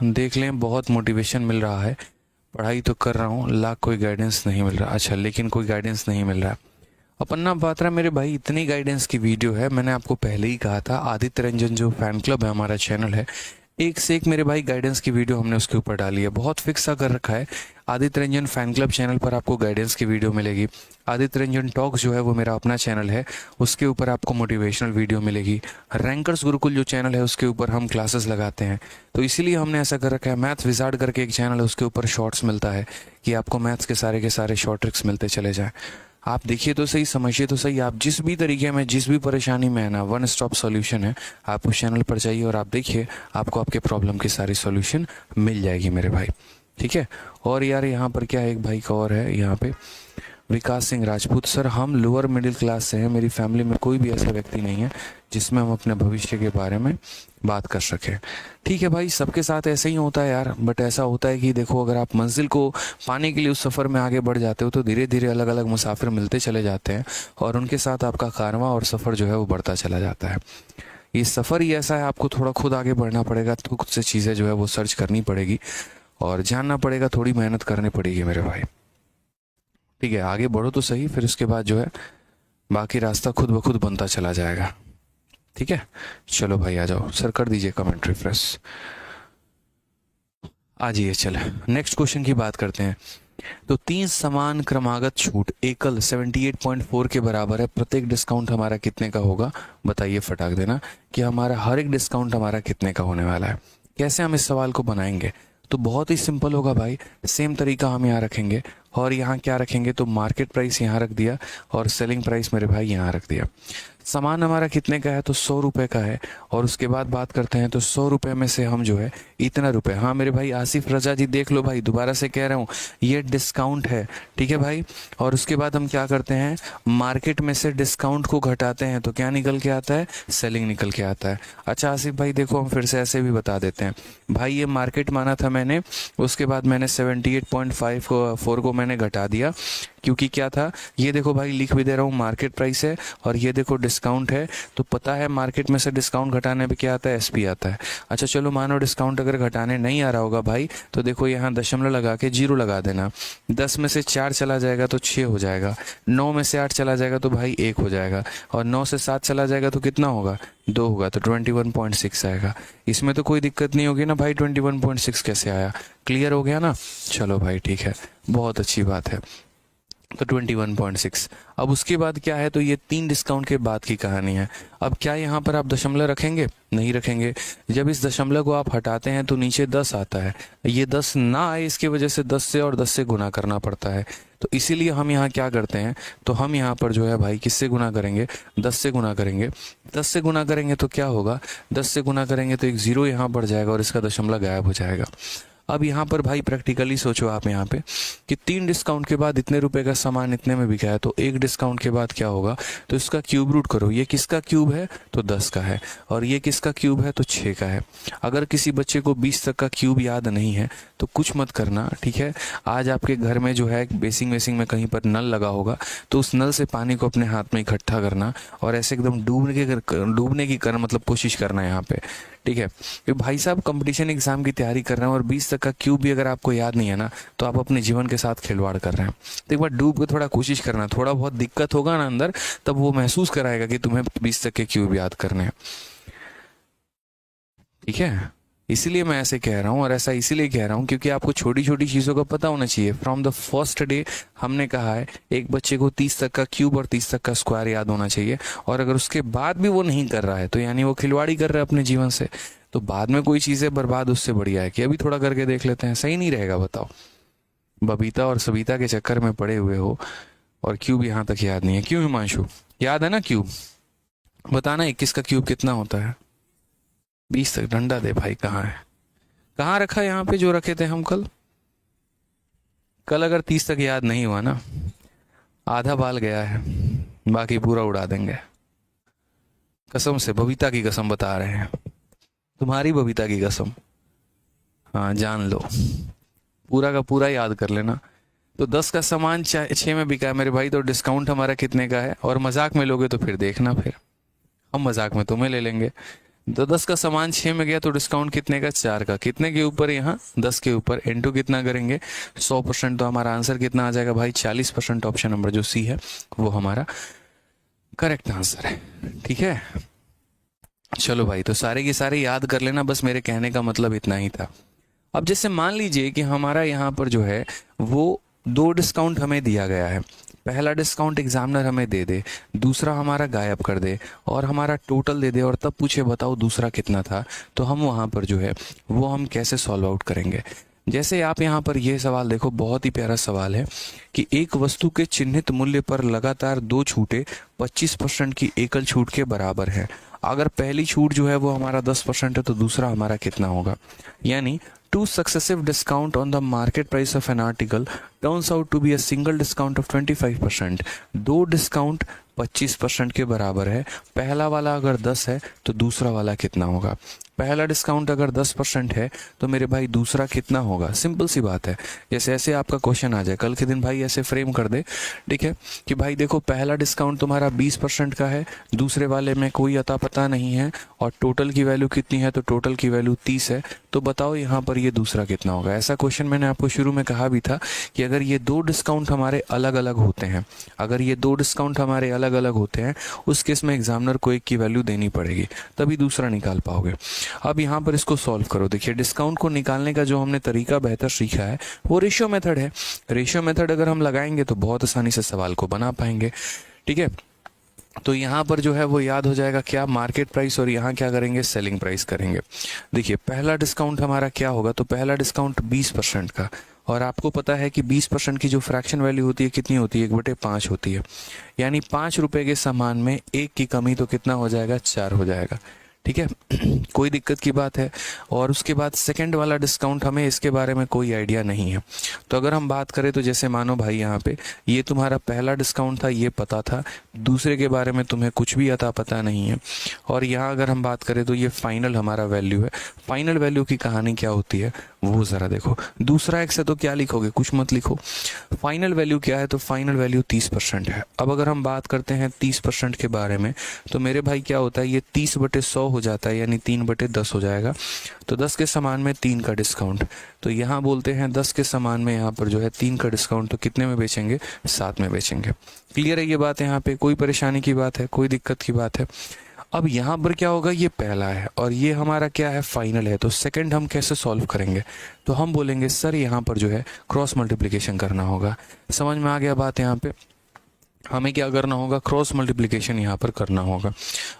देख लें, बहुत मोटिवेशन मिल रहा है, पढ़ाई तो कर रहा हूँ, लाख कोई गाइडेंस नहीं मिल रहा। अच्छा, लेकिन कोई गाइडेंस नहीं मिल रहा। अपन्ना पात्रा मेरे भाई, इतनी गाइडेंस की वीडियो है, मैंने आपको पहले ही कहा था, आदित्य रंजन जो फैन क्लब है हमारा चैनल है, एक से एक मेरे भाई गाइडेंस की वीडियो हमने उसके ऊपर डाली है, बहुत फिक्स सा कर रखा है। Aditya Ranjan fan club channel पर आपको गाइडेंस की वीडियो मिलेगी। आदित्य रंजन टॉक्स जो है वो मेरा अपना चैनल है, उसके ऊपर आपको मोटिवेशनल वीडियो मिलेगी। रैंकर्स गुरुकुल जो चैनल है उसके ऊपर हम क्लासेस लगाते हैं, तो इसीलिए हमने ऐसा कर रखा है। मैथ्स विजार्ड करके एक चैनल है, उसके ऊपर शॉर्ट्स मिलता है कि आपको मैथ्स के सारे शॉर्ट ट्रिक्स मिलते चले जाएं। आप देखिए तो सही, समझिए तो सही, आप जिस भी तरीके में, जिस भी परेशानी में है ना, 1 स्टॉप सॉल्यूशन है। आप उस चैनल पर जाइए और आप देखिए, आपको आपके प्रॉब्लम की सारी सॉल्यूशन मिल जाएगी मेरे भाई, ठीक है। और यार यहाँ पर क्या है, एक भाई का और है यहाँ पे, विकास सिंह राजपूत सर, हम लोअर मिडिल क्लास से हैं, मेरी फैमिली में कोई भी ऐसा व्यक्ति नहीं है जिसमें हम अपने भविष्य के बारे में बात कर सकें। ठीक है भाई, सबके साथ ऐसे ही होता है यार, बट ऐसा होता है कि देखो, अगर आप मंजिल को पाने के लिए उस सफ़र में आगे बढ़ जाते हो तो धीरे धीरे अलग अलग मुसाफिर मिलते चले जाते हैं, और उनके साथ आपका कारवां और सफ़र जो है वो बढ़ता चला जाता है। ये सफ़र ही ऐसा है, आपको थोड़ा खुद आगे बढ़ना पड़ेगा, तो खुद से चीज़ें जो है वो सर्च करनी पड़ेगी और जानना पड़ेगा, थोड़ी मेहनत करनी पड़ेगी मेरे भाई, ठीक है। आगे बढ़ो तो सही, फिर उसके बाद जो है बाकी रास्ता खुद ब खुद बनता चला जाएगा, ठीक है। चलो भाई आ जाओ, सर कर दीजिए कमेंट रिफ्रेश, आ जाइए। चले नेक्स्ट क्वेश्चन की बात करते हैं। तो 3 समान क्रमागत छूट एकल 78.4 के बराबर है, प्रत्येक डिस्काउंट हमारा कितने का होगा, बताइए फटाक देना कि हमारा हर एक डिस्काउंट हमारा कितने का होने वाला है। कैसे हम इस सवाल को बनाएंगे, तो बहुत ही सिंपल होगा भाई, सेम तरीका हम यहाँ रखेंगे, और यहाँ क्या रखेंगे, तो मार्केट प्राइस यहाँ रख दिया और सेलिंग प्राइस मेरे भाई यहाँ रख दिया। सामान हमारा कितने का है, तो 100 रुपये का है, और उसके बाद बात करते हैं तो 100 रुपये में से हम जो है इतना रुपये, हाँ मेरे भाई आसिफ रजा जी देख लो भाई, दोबारा से कह रहा हूँ, ये डिस्काउंट है, ठीक है भाई। और उसके बाद हम क्या करते हैं, मार्केट में से डिस्काउंट को घटाते हैं तो क्या निकल के आता है, सेलिंग निकल के आता है। अच्छा आसिफ भाई देखो, हम फिर से ऐसे भी बता देते हैं भाई, ये मार्केट माना था मैंने, उसके बाद मैंने 78.54 को मैंने घटा दिया, क्योंकि क्या था, ये देखो भाई लिख भी दे रहा हूँ, मार्केट प्राइस है और ये देखो डिस्काउंट है, तो पता है मार्केट में से डिस्काउंट घटाने पे क्या आता है, एसपी आता है। अच्छा चलो मानो डिस्काउंट अगर घटाने नहीं आ रहा होगा भाई, तो देखो यहाँ दशमलव लगा के जीरो लगा देना। 10 में से 4 चला जाएगा तो 6 हो जाएगा, 9 में से 8 चला जाएगा तो भाई 1 हो जाएगा, और 9 से 7 चला जाएगा तो कितना होगा, 2 होगा, तो 21.6 आएगा। इसमें तो कोई दिक्कत नहीं होगी ना भाई, 21.6 कैसे आया, क्लियर हो गया ना। चलो भाई ठीक है, बहुत अच्छी बात है। तो 21.6। अब उसके बाद क्या है, तो ये 3 डिस्काउंट के बाद की कहानी है। अब क्या यहाँ पर आप दशमलव रखेंगे, नहीं रखेंगे। जब इस दशमलव को आप हटाते हैं तो नीचे 10 आता है, ये 10 ना आए इसकी वजह से 10 से और 10 से गुना करना पड़ता है। तो इसीलिए हम यहाँ क्या करते हैं, तो हम यहाँ पर जो है भाई किससे गुना करेंगे, 10 से गुना करेंगे। 10 से गुना करेंगे तो क्या होगा, 10 से गुना करेंगे तो एक जीरो यहाँ बढ़ जाएगा और इसका दशमलव गायब हो जाएगा। अब यहाँ पर भाई प्रैक्टिकली सोचो आप यहाँ पे कि 3 डिस्काउंट के बाद इतने रुपए का सामान इतने में बिका है, तो 1 डिस्काउंट के बाद क्या होगा, तो इसका क्यूब रूट करो। ये किसका क्यूब है, तो 10 का है, और ये किसका क्यूब है, तो 6 का है। अगर किसी बच्चे को 20 तक का क्यूब याद नहीं है तो कुछ मत करना, ठीक है। आज आपके घर में जो है बेसिंग वेसिंग में कहीं पर नल लगा होगा, तो उस नल से पानी को अपने हाथ में इकट्ठा करना और ऐसे एकदम डूबने की मतलब कोशिश करना यहाँ पे, ठीक है। कि भाई साहब कंपटीशन एग्जाम की तैयारी कर रहे हैं और 20 तक का क्यूब भी अगर आपको याद नहीं है ना, तो आप अपने जीवन के साथ खिलवाड़ कर रहे हैं। तो एक बार डूब के थोड़ा कोशिश करना, थोड़ा बहुत दिक्कत होगा ना अंदर, तब वो महसूस कराएगा कि तुम्हें 20 तक के क्यूब याद करने हैं, ठीक है। इसीलिए मैं ऐसे कह रहा हूँ, और ऐसा इसीलिए कह रहा हूँ क्योंकि आपको छोटी छोटी चीज़ों का पता होना चाहिए। फ्रॉम द फर्स्ट डे हमने कहा है एक बच्चे को 30 तक का क्यूब और 30 तक का स्क्वायर याद होना चाहिए, और अगर उसके बाद भी वो नहीं कर रहा है तो यानी वो खिलवाड़ी कर रहा है अपने जीवन से। तो बाद में कोई चीज़ें बर्बाद उससे बढ़िया है कि अभी थोड़ा करके देख लेते हैं, सही नहीं रहेगा बताओ। बबीता और सविता के चक्कर में पड़े हुए हो और क्यूब यहाँ तक याद नहीं है। क्यों हिमांशु, याद है ना क्यूब, बताना 21 का क्यूब कितना होता है। 20 तक, डंडा दे भाई, कहाँ है, कहाँ रखा, यहाँ पे जो रखे थे हम कल अगर 30 तक याद नहीं हुआ ना, आधा बाल गया है, बाकी पूरा उड़ा देंगे। कसम से, बबीता की कसम बता रहे हैं, तुम्हारी बबीता की कसम, हाँ जान लो, पूरा का पूरा याद कर लेना। तो 10 का सामान 6 में बिका है मेरे भाई, तो डिस्काउंट हमारा कितने का है, और मजाक में लोगे तो फिर देखना, फिर हम मजाक में तुम्हें ले लेंगे। तो 10 का सामान 6 में गया तो डिस्काउंट कितने का, 4 का। कितने के ऊपर, यहाँ 10 के ऊपर, इनटू कितना करेंगे, 100%। तो हमारा आंसर कितना आ जाएगा भाई, 40%। ऑप्शन नंबर जो सी है वो हमारा करेक्ट आंसर है, ठीक है। चलो भाई, तो सारे के सारे याद कर लेना, बस मेरे कहने का मतलब इतना ही था। अब जैसे मान लीजिए कि हमारा यहाँ पर जो है वो 2 डिस्काउंट हमें दिया गया है। पहला डिस्काउंट एग्जामिनर हमें दे दे, दूसरा हमारा गायब कर दे और हमारा टोटल दे दे, और तब पूछे बताओ दूसरा कितना था। तो हम वहाँ पर जो है वो हम कैसे सॉल्व आउट करेंगे। जैसे आप यहाँ पर ये सवाल देखो, बहुत ही प्यारा सवाल है कि एक वस्तु के चिन्हित मूल्य पर लगातार 2 छूटें 25% की एकल छूट के बराबर है। अगर पहली छूट जो है वो हमारा 10% है तो दूसरा हमारा कितना होगा। यानी 2 successive discount on the market price of an article turns out to be a single discount of 25%. 2 discount 25% के बराबर है। पहला वाला अगर 10 है तो दूसरा वाला कितना होगा। पहला डिस्काउंट अगर 10% है तो मेरे भाई दूसरा कितना होगा। सिंपल सी बात है। जैसे ऐसे आपका क्वेश्चन आ जाए कल के दिन भाई, ऐसे फ्रेम कर दे, ठीक है, कि भाई देखो पहला डिस्काउंट तुम्हारा 20% का है, दूसरे वाले में कोई अता पता नहीं है, और टोटल की वैल्यू कितनी है, तो टोटल की वैल्यू 30 है। तो बताओ यहाँ पर ये दूसरा कितना होगा। ऐसा क्वेश्चन मैंने आपको शुरू में कहा भी था कि अगर ये 2 डिस्काउंट हमारे अलग अलग होते हैं, अगर ये 2 डिस्काउंट हमारे अलग अलग होते हैं, उस केस में एग्जामिनर को एक की वैल्यू देनी पड़ेगी, तभी दूसरा निकाल पाओगे। अब यहाँ पर इसको सॉल्व करो। देखिए डिस्काउंट को निकालने का जो हमने तरीका बेहतर सीखा है वो रेशियो मेथड है। रेशियो मेथड अगर हम लगाएंगे तो बहुत आसानी से सवाल को बना पाएंगे, ठीक है। तो यहाँ पर जो है वो याद हो जाएगा क्या, मार्केट प्राइस, और यहाँ क्या करेंगे, सेलिंग प्राइस करेंगे। देखिए पहला डिस्काउंट हमारा क्या होगा, तो पहला डिस्काउंट 20% का, और आपको पता है कि 20% की जो फ्रैक्शन वैल्यू होती है कितनी होती है, 1/5 होती है। यानी 5 रुपए के सामान में 1 की कमी तो कितना हो जाएगा, 4 हो जाएगा, ठीक है। कोई दिक्कत की बात है। और उसके बाद सेकंड वाला डिस्काउंट, हमें इसके बारे में कोई आइडिया नहीं है। तो अगर हम बात करें तो जैसे मानो भाई यहाँ पे ये तुम्हारा पहला डिस्काउंट था, ये पता था, दूसरे के बारे में तुम्हें कुछ भी अता पता नहीं है। और यहाँ अगर हम बात करें तो ये फाइनल हमारा वैल्यू है। फाइनल वैल्यू की कहानी क्या होती है, वो ज़रा देखो। दूसरा एक्स है तो क्या लिखोगे, कुछ मत लिखो। फाइनल वैल्यू क्या है, तो फाइनल वैल्यू 30% है। अब अगर हम बात करते हैं 30% के बारे में, तो मेरे भाई क्या होता है, ये 30/100 हो जाता है, यानी 3/10 हो जाएगा। तो 10 के समान में 3 का डिस्काउंट, तो यहाँ बोलते हैं 10 के समान में यहाँ पर जो है 3 का डिस्काउंट, तो कितने में बेचेंगे, 7 में बेचेंगे। क्लियर है ये बात, यहाँ पे कोई परेशानी की बात है, कोई दिक्कत की बात है। अब यहाँ पर क्या होगा, ये पहला है और ये हमारा क्या है, फाइनल है। तो सेकंड हम कैसे सॉल्व करेंगे, तो हम बोलेंगे सर यहाँ पर जो है क्रॉस मल्टीप्लिकेशन करना होगा। समझ में आ गया बात, यहाँ पे हमें क्या करना होगा, क्रॉस मल्टीप्लिकेशन यहाँ पर करना होगा।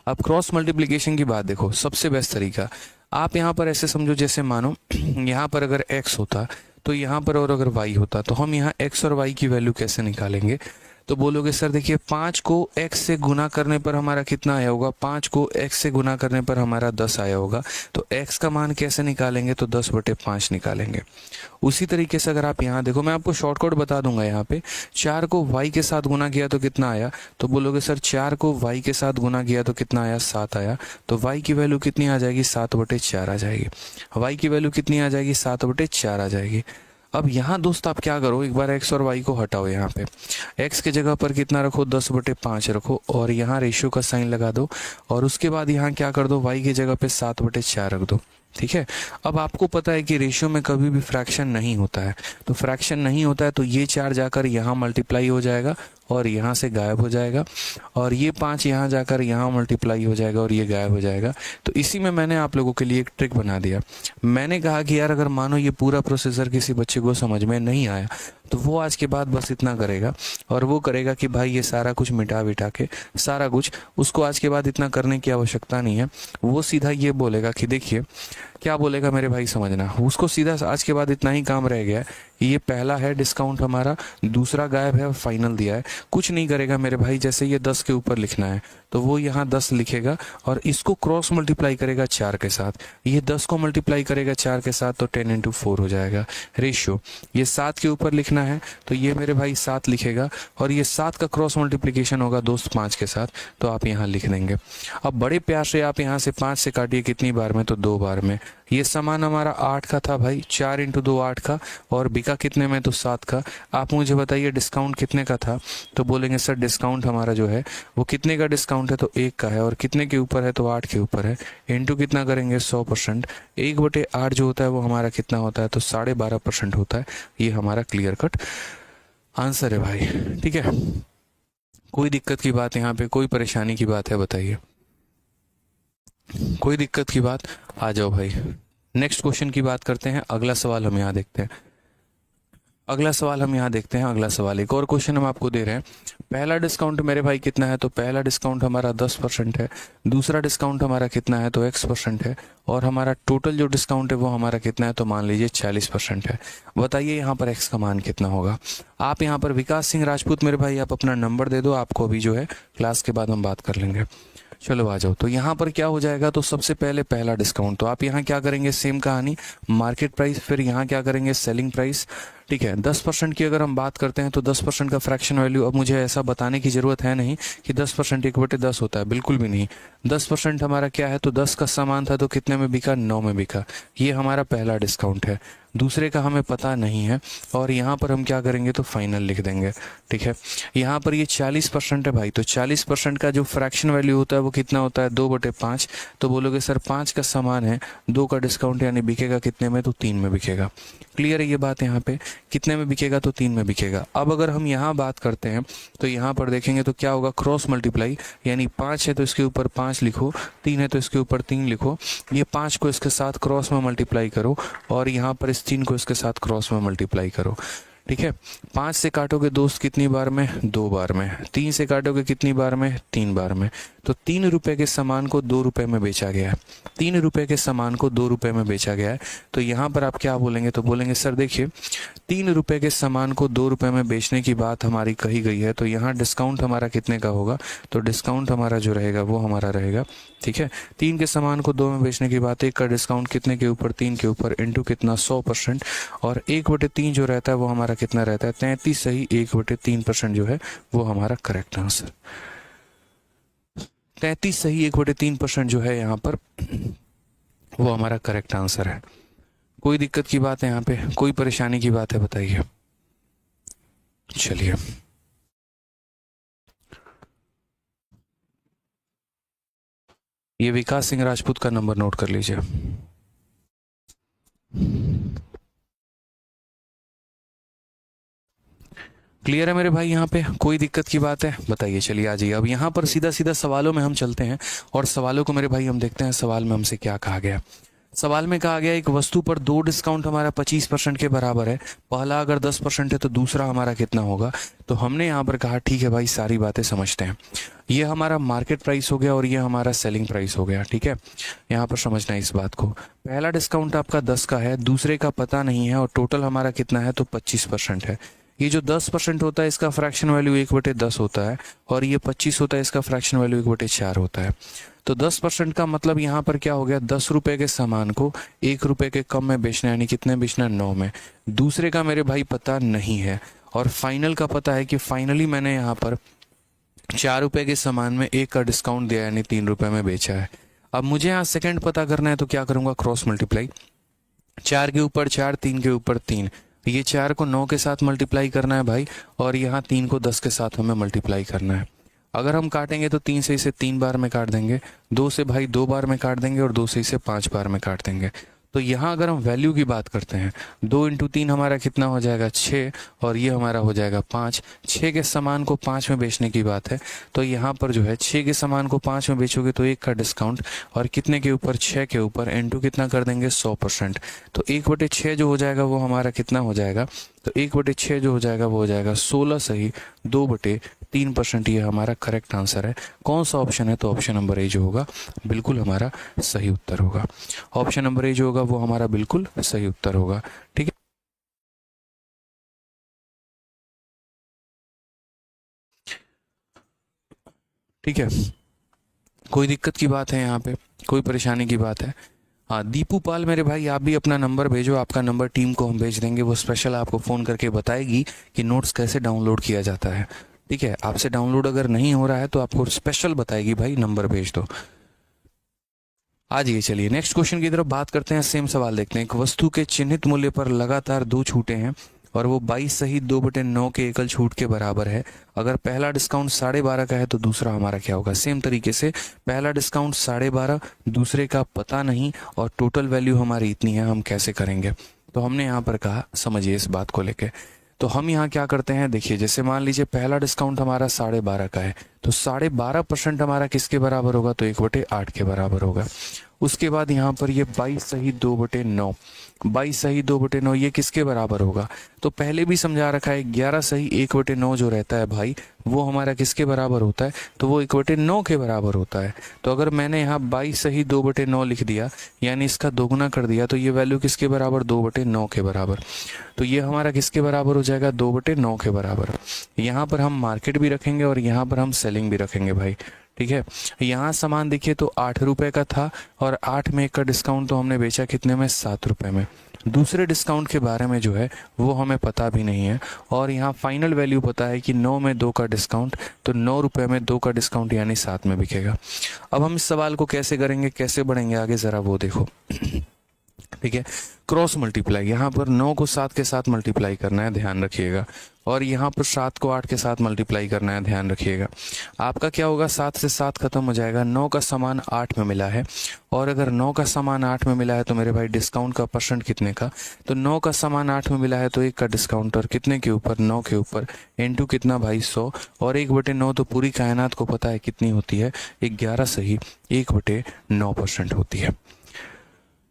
अब क्रॉस मल्टीप्लिकेशन की बात देखो, सबसे बेस्ट तरीका आप यहाँ पर ऐसे समझो, जैसे मानो यहाँ पर अगर x होता तो यहाँ पर और अगर y होता, तो हम यहाँ x और y की वैल्यू कैसे निकालेंगे। तो बोलोगे सर देखिए 5 को x से गुना करने पर हमारा कितना आया होगा, 5 को x से गुना करने पर हमारा 10 आया होगा। तो x का मान कैसे निकालेंगे, तो 10/5 निकालेंगे। उसी तरीके से अगर आप यहाँ देखो, मैं आपको शॉर्टकट बता दूंगा। यहाँ पे 4 को y के साथ गुना किया तो कितना आया, तो बोलोगे सर 4 को y के साथ गुना किया तो कितना आया, 7 आया। तो y की वैल्यू कितनी आ जाएगी, 7/4 आ जाएगी। y की वैल्यू कितनी आ जाएगी, 7/4 आ जाएगी। अब यहाँ दोस्त आप क्या करो, एक बार x और y को हटाओ। यहाँ पे x के जगह पर कितना रखो, 10/5 रखो और यहाँ रेशियो का साइन लगा दो। और उसके बाद यहाँ क्या कर दो, y की जगह पे 7/4 रख दो। ठीक है। अब आपको पता है कि रेशियो में कभी भी फ्रैक्शन नहीं होता है, तो फ्रैक्शन नहीं होता है तो ये 4 जाकर यहाँ मल्टीप्लाई हो जाएगा और यहाँ से गायब हो जाएगा, और ये 5 यहाँ जाकर यहाँ मल्टीप्लाई हो जाएगा और ये गायब हो जाएगा। तो इसी में मैंने आप लोगों के लिए एक ट्रिक बना दिया। मैंने कहा कि यार अगर मानो ये पूरा प्रोसीजर किसी बच्चे को समझ में नहीं आया, तो वो आज के बाद बस इतना करेगा, और वो करेगा कि भाई ये सारा कुछ मिटा बिटा के सारा कुछ, उसको आज के बाद इतना करने की आवश्यकता नहीं है। वो सीधा ये बोलेगा कि देखिए, क्या बोलेगा मेरे भाई समझना, उसको सीधा आज के बाद इतना ही काम रह गया है। ये पहला है डिस्काउंट हमारा, दूसरा गायब है और फाइनल दिया है। कुछ नहीं करेगा मेरे भाई, जैसे ये 10 के ऊपर लिखना है तो वो यहाँ 10 लिखेगा और इसको क्रॉस मल्टीप्लाई करेगा 4 के साथ। ये 10 को मल्टीप्लाई करेगा 4 के साथ तो 10/4 हो जाएगा रेशियो। ये 7 के ऊपर लिखना है तो ये मेरे भाई 7 लिखेगा, और ये 7 का क्रॉस मल्टीप्लिकेशन होगा दोस्त 5 के साथ, तो आप यहाँ लिख देंगे। अब बड़े प्यार से आप यहाँ से 5 से काटिए कितनी बार में, तो 2 बार में। ये सामान हमारा 8 का था भाई, 4 × 2 8 का, और बिका कितने में, तो 7 का। आप मुझे बताइए डिस्काउंट कितने का था, तो बोलेंगे सर डिस्काउंट हमारा जो है वो कितने का डिस्काउंट है, तो 1 का है, और कितने के ऊपर है, तो 8 के ऊपर है। इंटू कितना करेंगे, 100%। 1/8 जो होता है वो हमारा कितना होता है, तो 12.5% होता है। ये हमारा क्लियर कट आंसर है भाई। ठीक है, कोई दिक्कत की बात यहाँ पे, कोई परेशानी की बात है, बताइए कोई दिक्कत की बात, आ जाओ भाई। नेक्स्ट क्वेश्चन की बात करते हैं। अगला सवाल हम यहाँ देखते हैं। अगला सवाल एक और क्वेश्चन हम आपको दे रहे हैं। पहला डिस्काउंट मेरे भाई कितना है, तो पहला डिस्काउंट हमारा 10% है। दूसरा डिस्काउंट हमारा कितना है, तो x% है। और हमारा टोटल जो डिस्काउंट है वो हमारा कितना है, तो मान लीजिए 40% है। बताइए यहाँ पर x का मान कितना होगा। आप यहाँ पर विकास सिंह राजपूत मेरे भाई, आप अपना नंबर दे दो, आपको अभी जो है क्लास के बाद हम बात कर लेंगे। चलो आ जाओ। तो यहाँ पर क्या हो जाएगा, तो सबसे पहले पहला डिस्काउंट, तो आप यहाँ क्या करेंगे, सेम कहानी, मार्केट प्राइस, फिर यहाँ क्या करेंगे, सेलिंग प्राइस। ठीक है, 10% की अगर हम बात करते हैं तो 10% का फ्रैक्शन वैल्यू, अब मुझे ऐसा बताने की जरूरत है नहीं कि 10% 1/10 होता है, बिल्कुल भी नहीं। 10% हमारा क्या है, तो 10 का सामान था तो कितने में बिका, 9 में बिका। ये हमारा पहला डिस्काउंट है। दूसरे का हमें पता नहीं है, और यहाँ पर हम क्या करेंगे, तो फाइनल लिख देंगे। ठीक है, यहाँ पर ये 40% है भाई, तो 40% का जो फ्रैक्शन वैल्यू होता है वो कितना होता है, 2/5। तो बोलोगे सर 5 का सामान है, 2 का डिस्काउंट, यानी बिकेगा कितने में, तो 3 में बिकेगा। क्लियर है ये बात, यहाँ पे कितने में बिकेगा, तो 3 में बिकेगा। अब अगर हम यहाँ बात करते हैं तो यहाँ पर देखेंगे तो क्या होगा, क्रॉस मल्टीप्लाई, यानी 5 है तो इसके ऊपर 5 लिखो, 3 है तो इसके ऊपर 3 लिखो। ये 5 को इसके साथ क्रॉस में मल्टीप्लाई करो, और यहाँ पर इस 3 को इसके साथ क्रॉस में मल्टीप्लाई करो। ठीक है, 5 से काटोगे दोस्त कितनी बार में, 2 बार में। 3 से काटोगे कितनी बार में, 3 बार में। तो 3 रुपए के सामान को 2 रुपए में बेचा गया है। 3 रुपए के सामान को 2 रुपए में बेचा गया है। तो यहाँ पर आप क्या बोलेंगे, तो बोलेंगे सर देखिए 3 रुपए के सामान को 2 रुपए में बेचने की बात हमारी कही गई है, तो यहाँ डिस्काउंट हमारा कितने का होगा, तो डिस्काउंट हमारा जो रहेगा वो हमारा रहेगा। ठीक है, 3 के सामान को 2 में बेचने की बात, 1 का डिस्काउंट कितने के ऊपर, 3 के ऊपर, इंटू कितना, 100%। और 1/3 जो रहता है वो हमारा कितना रहता है, 33 सही 1/3% जो है वो हमारा करेक्ट आंसर। 33 सही 1/3% जो है यहाँ पर वो हमारा करेक्ट आंसर है। कोई दिक्कत की बात है यहाँ पे, कोई परेशानी की बात है बताइए। चलिए ये विकास सिंह राजपूत का नंबर नोट कर लीजिए। क्लियर है मेरे भाई, यहाँ पे कोई दिक्कत की बात है बताइए। चलिए आ जाइए, अब यहाँ पर सीधा सीधा सवालों में हम चलते हैं और सवालों को मेरे भाई हम देखते हैं सवाल में हमसे क्या कहा गया। सवाल में कहा गया एक वस्तु पर दो डिस्काउंट हमारा 25% के बराबर है, पहला अगर 10% है तो दूसरा हमारा कितना होगा। तो हमने यहाँ पर कहा ठीक है भाई, सारी बातें समझते हैं। ये हमारा मार्केट प्राइस हो गया और ये हमारा सेलिंग प्राइस हो गया, ठीक है। यहाँ पर समझना है इस बात को। पहला डिस्काउंट आपका 10 का है, दूसरे का पता नहीं है और टोटल हमारा कितना है तो 25% है। ये जो 10% होता है इसका फ्रैक्शन वैल्यू 1/10 होता है और ये 25 होता है, इसका फ्रैक्शन वैल्यू 1/4 होता है। तो 10% का मतलब यहाँ पर क्या हो गया, 10 रुपए के सामान को 1 रुपए के कम में बेचना, यानी कितने बेचना, 9 में। दूसरे का मेरे भाई पता नहीं है और फाइनल का पता है कि फाइनली मैंने यहाँ पर 4 रुपए के सामान में 1 का डिस्काउंट दिया, यानी 3 रुपए में बेचा है। अब मुझे यहाँ सेकंड पता करना है तो क्या करूंगा, क्रॉस मल्टीप्लाई। 4 के ऊपर 4, 3 के ऊपर 3, ये 4 को 9 के साथ मल्टीप्लाई करना है भाई और यहाँ 3 को 10 के साथ हमें मल्टीप्लाई करना है। अगर हम काटेंगे तो 3 से इसे 3 बार में काट देंगे, 2 से भाई 2 बार में काट देंगे और 2 से इसे 5 बार में काट देंगे। तो यहाँ अगर हम वैल्यू की बात करते हैं, 2 × 3 हमारा कितना हो जाएगा, 6, और ये हमारा हो जाएगा 5। 6 के सामान को 5 में बेचने की बात है, तो यहाँ पर जो है 6 के सामान को 5 में बेचोगे तो 1 का डिस्काउंट और कितने के ऊपर, 6 के ऊपर, इनटू कितना कर देंगे, 100%। तो 1/6 जो हो जाएगा वो हमारा कितना हो जाएगा, तो 1/6 जो हो जाएगा वो हो जाएगा 16 सही 2/3%। ये हमारा करेक्ट आंसर है। कौन सा ऑप्शन है, तो ऑप्शन नंबर ए जो होगा बिल्कुल हमारा सही उत्तर होगा। ऑप्शन नंबर ए जो होगा वो हमारा बिल्कुल सही उत्तर होगा, ठीक है। ठीक है, कोई दिक्कत की बात है यहाँ पे, कोई परेशानी की बात है। हाँ दीपू पाल मेरे भाई, आप भी अपना नंबर भेजो, आपका नंबर टीम को हम भेज देंगे, वो स्पेशल आपको फ़ोन करके बताएगी कि नोट्स कैसे डाउनलोड किया जाता है, ठीक है। आपसे डाउनलोड अगर नहीं हो रहा है तो आपको स्पेशल बताएगी भाई, नंबर भेज दो। आ जाइए, चलिए नेक्स्ट क्वेश्चन की तरफ बात करते हैं। सेम सवाल देखते हैं। एक वस्तु के चिन्हित मूल्य पर लगातार 2 छूटे हैं और वो 22 सही 2/9 के एकल छूट के बराबर है। अगर पहला डिस्काउंट 12.5 का है तो दूसरा हमारा क्या होगा। सेम तरीके से पहला डिस्काउंट 12.5, दूसरे का पता नहीं और टोटल वैल्यू हमारी इतनी है, हम कैसे करेंगे। तो हमने यहाँ पर कहा, समझिए इस बात को लेके। तो हम यहाँ क्या करते हैं, देखिए जैसे मान लीजिए पहला डिस्काउंट हमारा 12.5 का है, तो 12.5% हमारा किसके बराबर होगा, तो 1/8 के बराबर होगा। उसके बाद यहाँ पर ये 22 सही 2/9, 22 सही 2/9 ये किसके बराबर होगा, तो पहले भी समझा रखा है 11 सही 1/9 जो रहता है भाई वो हमारा किसके बराबर होता है, तो वो 1/9 के बराबर होता है। तो अगर मैंने यहाँ 22 सही 2/9 लिख दिया, यानी इसका दोगुना कर दिया, तो ये वैल्यू किसके बराबर, 2/9 के बराबर। तो ये हमारा किसके बराबर हो जाएगा, 2/9 के बराबर। यहाँ पर हम मार्केट भी रखेंगे और यहाँ पर हम सेलिंग भी रखेंगे भाई, ठीक है। यहाँ सामान देखिए तो 8 रुपए का था और 8 में 1 का डिस्काउंट, तो हमने बेचा कितने में, 7 रुपए में। दूसरे डिस्काउंट के बारे में जो है वो हमें पता भी नहीं है और यहाँ फाइनल वैल्यू पता है कि 9 में 2 का डिस्काउंट, तो 9 रुपए में 2 का डिस्काउंट यानी 7 में बिकेगा। अब हम इस सवाल को कैसे करेंगे, कैसे बढ़ेंगे आगे, ज़रा वो देखो। ठीक है, क्रॉस मल्टीप्लाई, यहाँ पर 9 को 7 के साथ मल्टीप्लाई करना है, ध्यान रखिएगा। और यहाँ पर 7 को 8 के साथ मल्टीप्लाई करना है, ध्यान रखिएगा। आपका क्या होगा, 7 से 7 खत्म हो जाएगा, 9 का सामान 8 में मिला है और अगर 9 का सामान 8 में मिला है तो मेरे भाई डिस्काउंट का परसेंट कितने का, तो 9 का सामान 8 में मिला है तो 1 का डिस्काउंट और कितने के ऊपर, 9 के ऊपर, इनटू कितना भाई 100 और 1/9 तो पूरी कायनात को पता है कितनी होती है, 11 सही 1/9% होती है।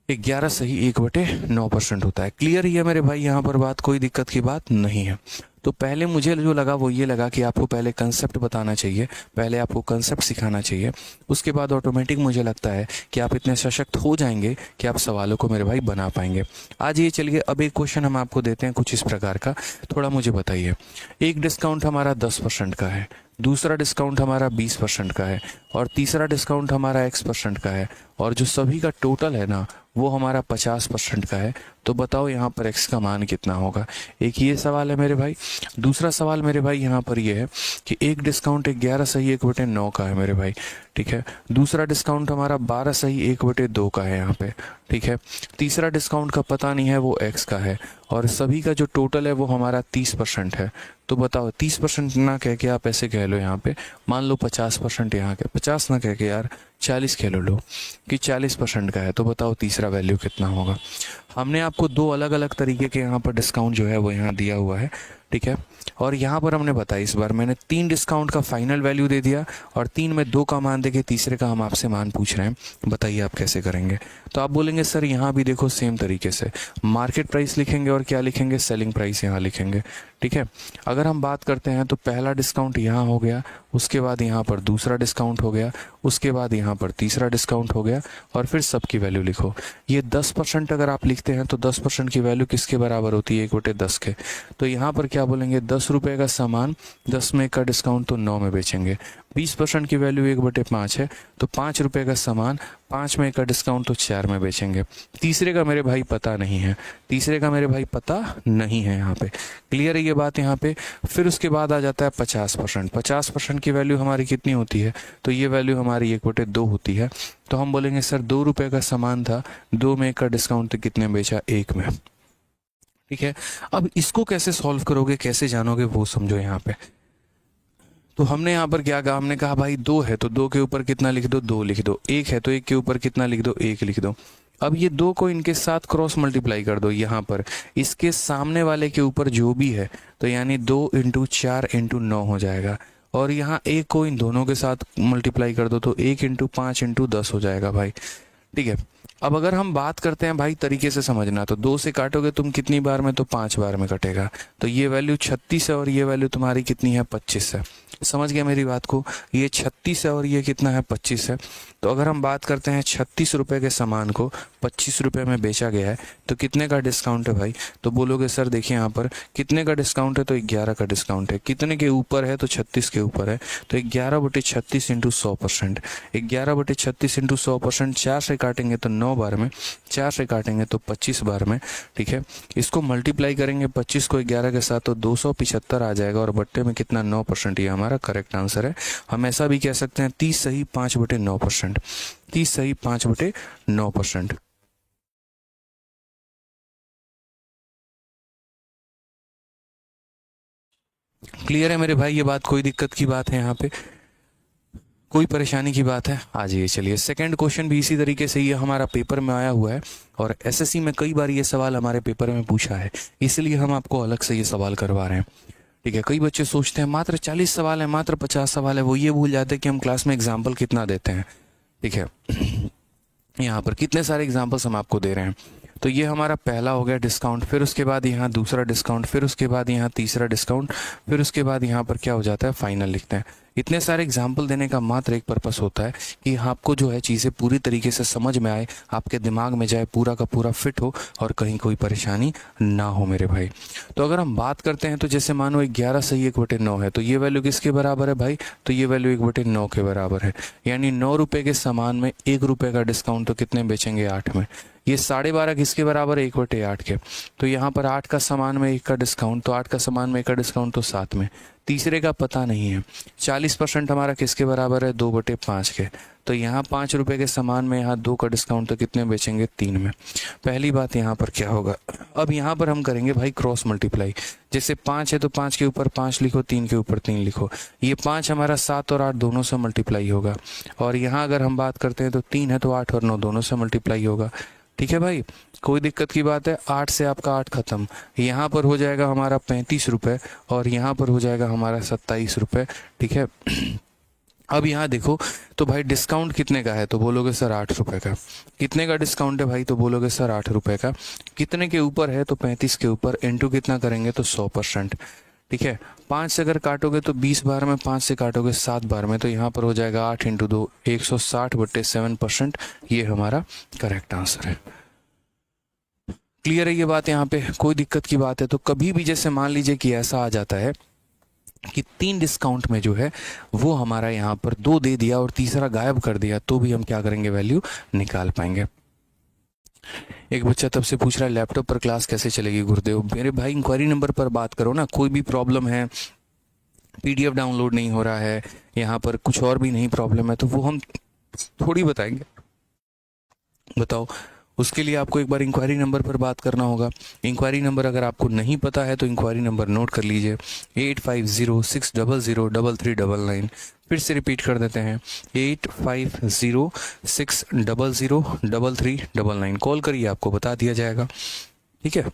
11 सही 1/9% होता है। क्लियर ही है मेरे भाई, यहाँ पर बात, कोई दिक्कत की बात नहीं है। तो पहले मुझे जो लगा वो ये लगा कि आपको पहले कंसेप्ट बताना चाहिए, पहले आपको कंसेप्ट सिखाना चाहिए, उसके बाद ऑटोमेटिक मुझे लगता है कि आप इतने सशक्त हो जाएंगे कि आप सवालों को मेरे भाई बना पाएंगे। आज ये चलिए, अब एक क्वेश्चन हम आपको देते हैं कुछ इस प्रकार का, थोड़ा मुझे बताइए। एक डिस्काउंट हमारा 10% का है, दूसरा डिस्काउंट हमारा 20% का है और तीसरा डिस्काउंट हमारा X% का है और जो सभी का टोटल है ना वो हमारा 50% का है। तो बताओ यहाँ पर X का मान कितना होगा। एक ये सवाल है मेरे भाई। दूसरा सवाल मेरे भाई यहाँ पर ये है कि एक डिस्काउंट 11 सही 1/9 का है मेरे भाई, ठीक है। दूसरा डिस्काउंट हमारा 12 का है यहाँ पे, ठीक है। तीसरा डिस्काउंट का पता नहीं है, वो x का है, और सभी का जो टोटल है वो हमारा 30% है। तो बताओ 30% ना कह के आप ऐसे कह लो यहाँ पे, मान लो 50% यहाँ के, 50 ना कह के यार 40 कह लो कि 40% का है। तो बताओ तीसरा वैल्यू कितना होगा। हमने आपको दो अलग अलग तरीके के यहाँ पर डिस्काउंट जो है वो यहाँ दिया हुआ है, ठीक है। और यहाँ पर हमने बताया, इस बार मैंने 3 डिस्काउंट का फाइनल वैल्यू दे दिया और 3 में 2 का मान दे के तीसरे का हम आपसे मान पूछ रहे हैं। बताइए आप कैसे करेंगे। तो आप बोलेंगे सर यहाँ भी देखो सेम तरीके से मार्केट प्राइस लिखेंगे और क्या लिखेंगे, सेलिंग प्राइस यहाँ लिखेंगे, ठीक है। अगर हम बात करते हैं तो पहला डिस्काउंट यहाँ हो गया, उसके बाद यहाँ पर दूसरा डिस्काउंट हो गया, उसके बाद यहाँ पर तीसरा डिस्काउंट हो गया, और फिर सबकी वैल्यू लिखो। ये 10% अगर आप लिखते हैं तो 10% की वैल्यू किसके बराबर होती है, 1/10 के। तो यहाँ पर क्या बोलेंगे, 10 रुपये का सामान 10 में का डिस्काउंट तो 9 में बेचेंगे। 20% की वैल्यू 1/5 है, तो 5 रुपये का सामान 5 में का डिस्काउंट तो 4 में बेचेंगे। तीसरे का मेरे भाई पता नहीं है, तीसरे का मेरे भाई पता नहीं है यहाँ पे। क्लियर है ये बात यहाँ पे। फिर उसके बाद आ जाता है 50%। 50% की वैल्यू हमारी कितनी होती है, तो ये वैल्यू हमारी 1/2 होती है। तो हम बोलेंगे सर 2 रुपये का सामान था, 2 में का डिस्काउंट तो कितने बेचा, 1 में, ठीक है। अब इसको कैसे सॉल्व करोगे, कैसे जानोगे, वो समझो यहाँ पे। तो हमने यहाँ पर क्या कहा, हमने कहा भाई 2 है तो 2 के ऊपर कितना लिख दो, 2 लिख दो। 1 है तो 1 के ऊपर कितना लिख दो, 1 लिख दो। अब ये 2 को इनके साथ क्रॉस मल्टीप्लाई कर दो यहाँ पर, इसके सामने वाले के ऊपर जो भी है, तो यानी 2 × 4 × 9 हो जाएगा। और यहाँ 1 को इन दोनों के साथ मल्टीप्लाई कर दो तो 1 × 5 × 10 हो जाएगा भाई, ठीक है। अब अगर हम बात करते हैं भाई तरीके से समझना, तो 2 से काटोगे तुम कितनी बार में, तो 5 बार में कटेगा। तो ये वैल्यू 36 है और ये वैल्यू तुम्हारी कितनी है, 25 है। समझ गया मेरी बात को, ये 36 है और ये कितना है, 25 है। तो अगर हम बात करते हैं 36 रुपये के सामान को 25 रुपये में बेचा गया है, तो कितने का डिस्काउंट है भाई। तो बोलोगे सर देखिए यहाँ पर कितने का डिस्काउंट है, तो 11 का डिस्काउंट है। कितने के ऊपर है, तो 36 के ऊपर है। तो 11/36 × 100%, 11/36 × 100%, 4 से काटेंगे तो 9 बार में, 4 से काटेंगे तो 25 बार में, ठीक है। इसको मल्टीप्लाई करेंगे 25 को 11 के साथ तो 275 आ जाएगा, और बट्टे में कितना, 9%। ये हमारा करेक्ट आंसर है। हम ऐसा भी कह सकते हैं 30 सही 5/9%, 30 सही 5/9%। क्लियर है मेरे भाई ये बात, कोई दिक्कत की बात है यहाँ पे, कोई परेशानी की बात है। आ जाइए, चलिए सेकंड क्वेश्चन भी इसी तरीके से ये हमारा पेपर में आया हुआ है, और एसएससी में कई बार ये सवाल हमारे पेपर में पूछा है, इसलिए हम आपको अलग से ये सवाल करवा रहे हैं, ठीक है। कई बच्चे सोचते हैं मात्र 40 सवाल है, मात्र 50 सवाल है, वो ये भूल जाते हैं कि हम क्लास में एग्जाम्पल कितना देते हैं, ठीक है। यहाँ पर कितने सारे एग्जाम्पल्स हम आपको दे रहे हैं। तो ये हमारा पहला हो गया डिस्काउंट, फिर उसके बाद यहाँ दूसरा डिस्काउंट, फिर उसके बाद यहाँ तीसरा डिस्काउंट, फिर उसके बाद यहाँ पर क्या हो जाता है, फाइनल लिखते हैं। इतने सारे एग्जाम्पल देने का मात्र एक पर्पस होता है कि आपको जो है चीज़ें पूरी तरीके से समझ में आए, आपके दिमाग में जाए, पूरा का पूरा फिट हो, और कहीं कोई परेशानी ना हो मेरे भाई। तो अगर हम बात करते हैं तो जैसे मानो 11 सही 1/9 है, तो ये वैल्यू किसके बराबर है भाई, तो ये वैल्यू 1/9 के बराबर है। यानी 9 रुपये के सामान में 1 रुपये का डिस्काउंट तो कितने बेचेंगे, 8 में। ये 12.5 किसके बराबर है, 1/8 के। तो यहाँ पर 8 का सामान में 1 का डिस्काउंट, तो 8 का सामान में 1 का डिस्काउंट तो 7 में। तीसरे का पता नहीं है। 40% हमारा किसके बराबर है, 2/5 के। तो यहाँ 5 रुपये के सामान में यहाँ 2 का डिस्काउंट तो कितने बेचेंगे, 3 में। पहली बात यहाँ पर क्या होगा, अब यहाँ पर हम करेंगे भाई क्रॉस मल्टीप्लाई। जैसे 5 है तो 5 के ऊपर 5 लिखो, 3 के ऊपर 3 लिखो। ये 5 हमारा 7 और 8 दोनों से मल्टीप्लाई होगा, और यहाँ अगर हम बात करते हैं तो 3 है तो 8 और 9 दोनों से मल्टीप्लाई होगा, ठीक है भाई। कोई दिक्कत की बात है, 8 से आपका 8 खत्म, यहाँ पर हो जाएगा हमारा 35 रुपये, और यहाँ पर हो जाएगा हमारा 27 रुपये, ठीक है। अब यहाँ देखो तो भाई डिस्काउंट कितने का है, तो बोलोगे सर 8 रुपये का। कितने का डिस्काउंट है भाई, तो बोलोगे सर 8 रुपये का। कितने के ऊपर है, तो 35 के ऊपर, इंटू कितना करेंगे तो 100%, ठीक है। 5 से अगर काटोगे तो 20 बार में, 5 से काटोगे 7 बार में, तो यहाँ पर हो जाएगा 8 × 2 160/7%। ये हमारा करेक्ट आंसर है। क्लियर है ये बात, यहाँ पे कोई दिक्कत की बात है तो कभी भी जैसे मान लीजिए कि ऐसा आ जाता है कि 3 डिस्काउंट में जो है वो हमारा यहाँ पर 2 दे दिया और तीसरा गायब कर दिया, तो भी हम क्या करेंगे, वैल्यू निकाल पाएंगे। एक बच्चा तब से पूछ रहा है लैपटॉप पर क्लास कैसे चलेगी गुरुदेव। मेरे भाई इंक्वायरी नंबर पर बात करो ना, कोई भी प्रॉब्लम है, PDF डाउनलोड नहीं हो रहा है, यहाँ पर कुछ और भी नहीं प्रॉब्लम है, तो वो हम थोड़ी बताएंगे। बताओ, उसके लिए आपको एक बार इंक्वायरी नंबर पर बात करना होगा। इंक्वायरी नंबर अगर आपको नहीं पता है तो इंक्वायरी नंबर नोट कर लीजिए, 8506003399। फिर से रिपीट कर देते हैं, 8506003399। कॉल करिए, आपको बता दिया जाएगा। ठीक है।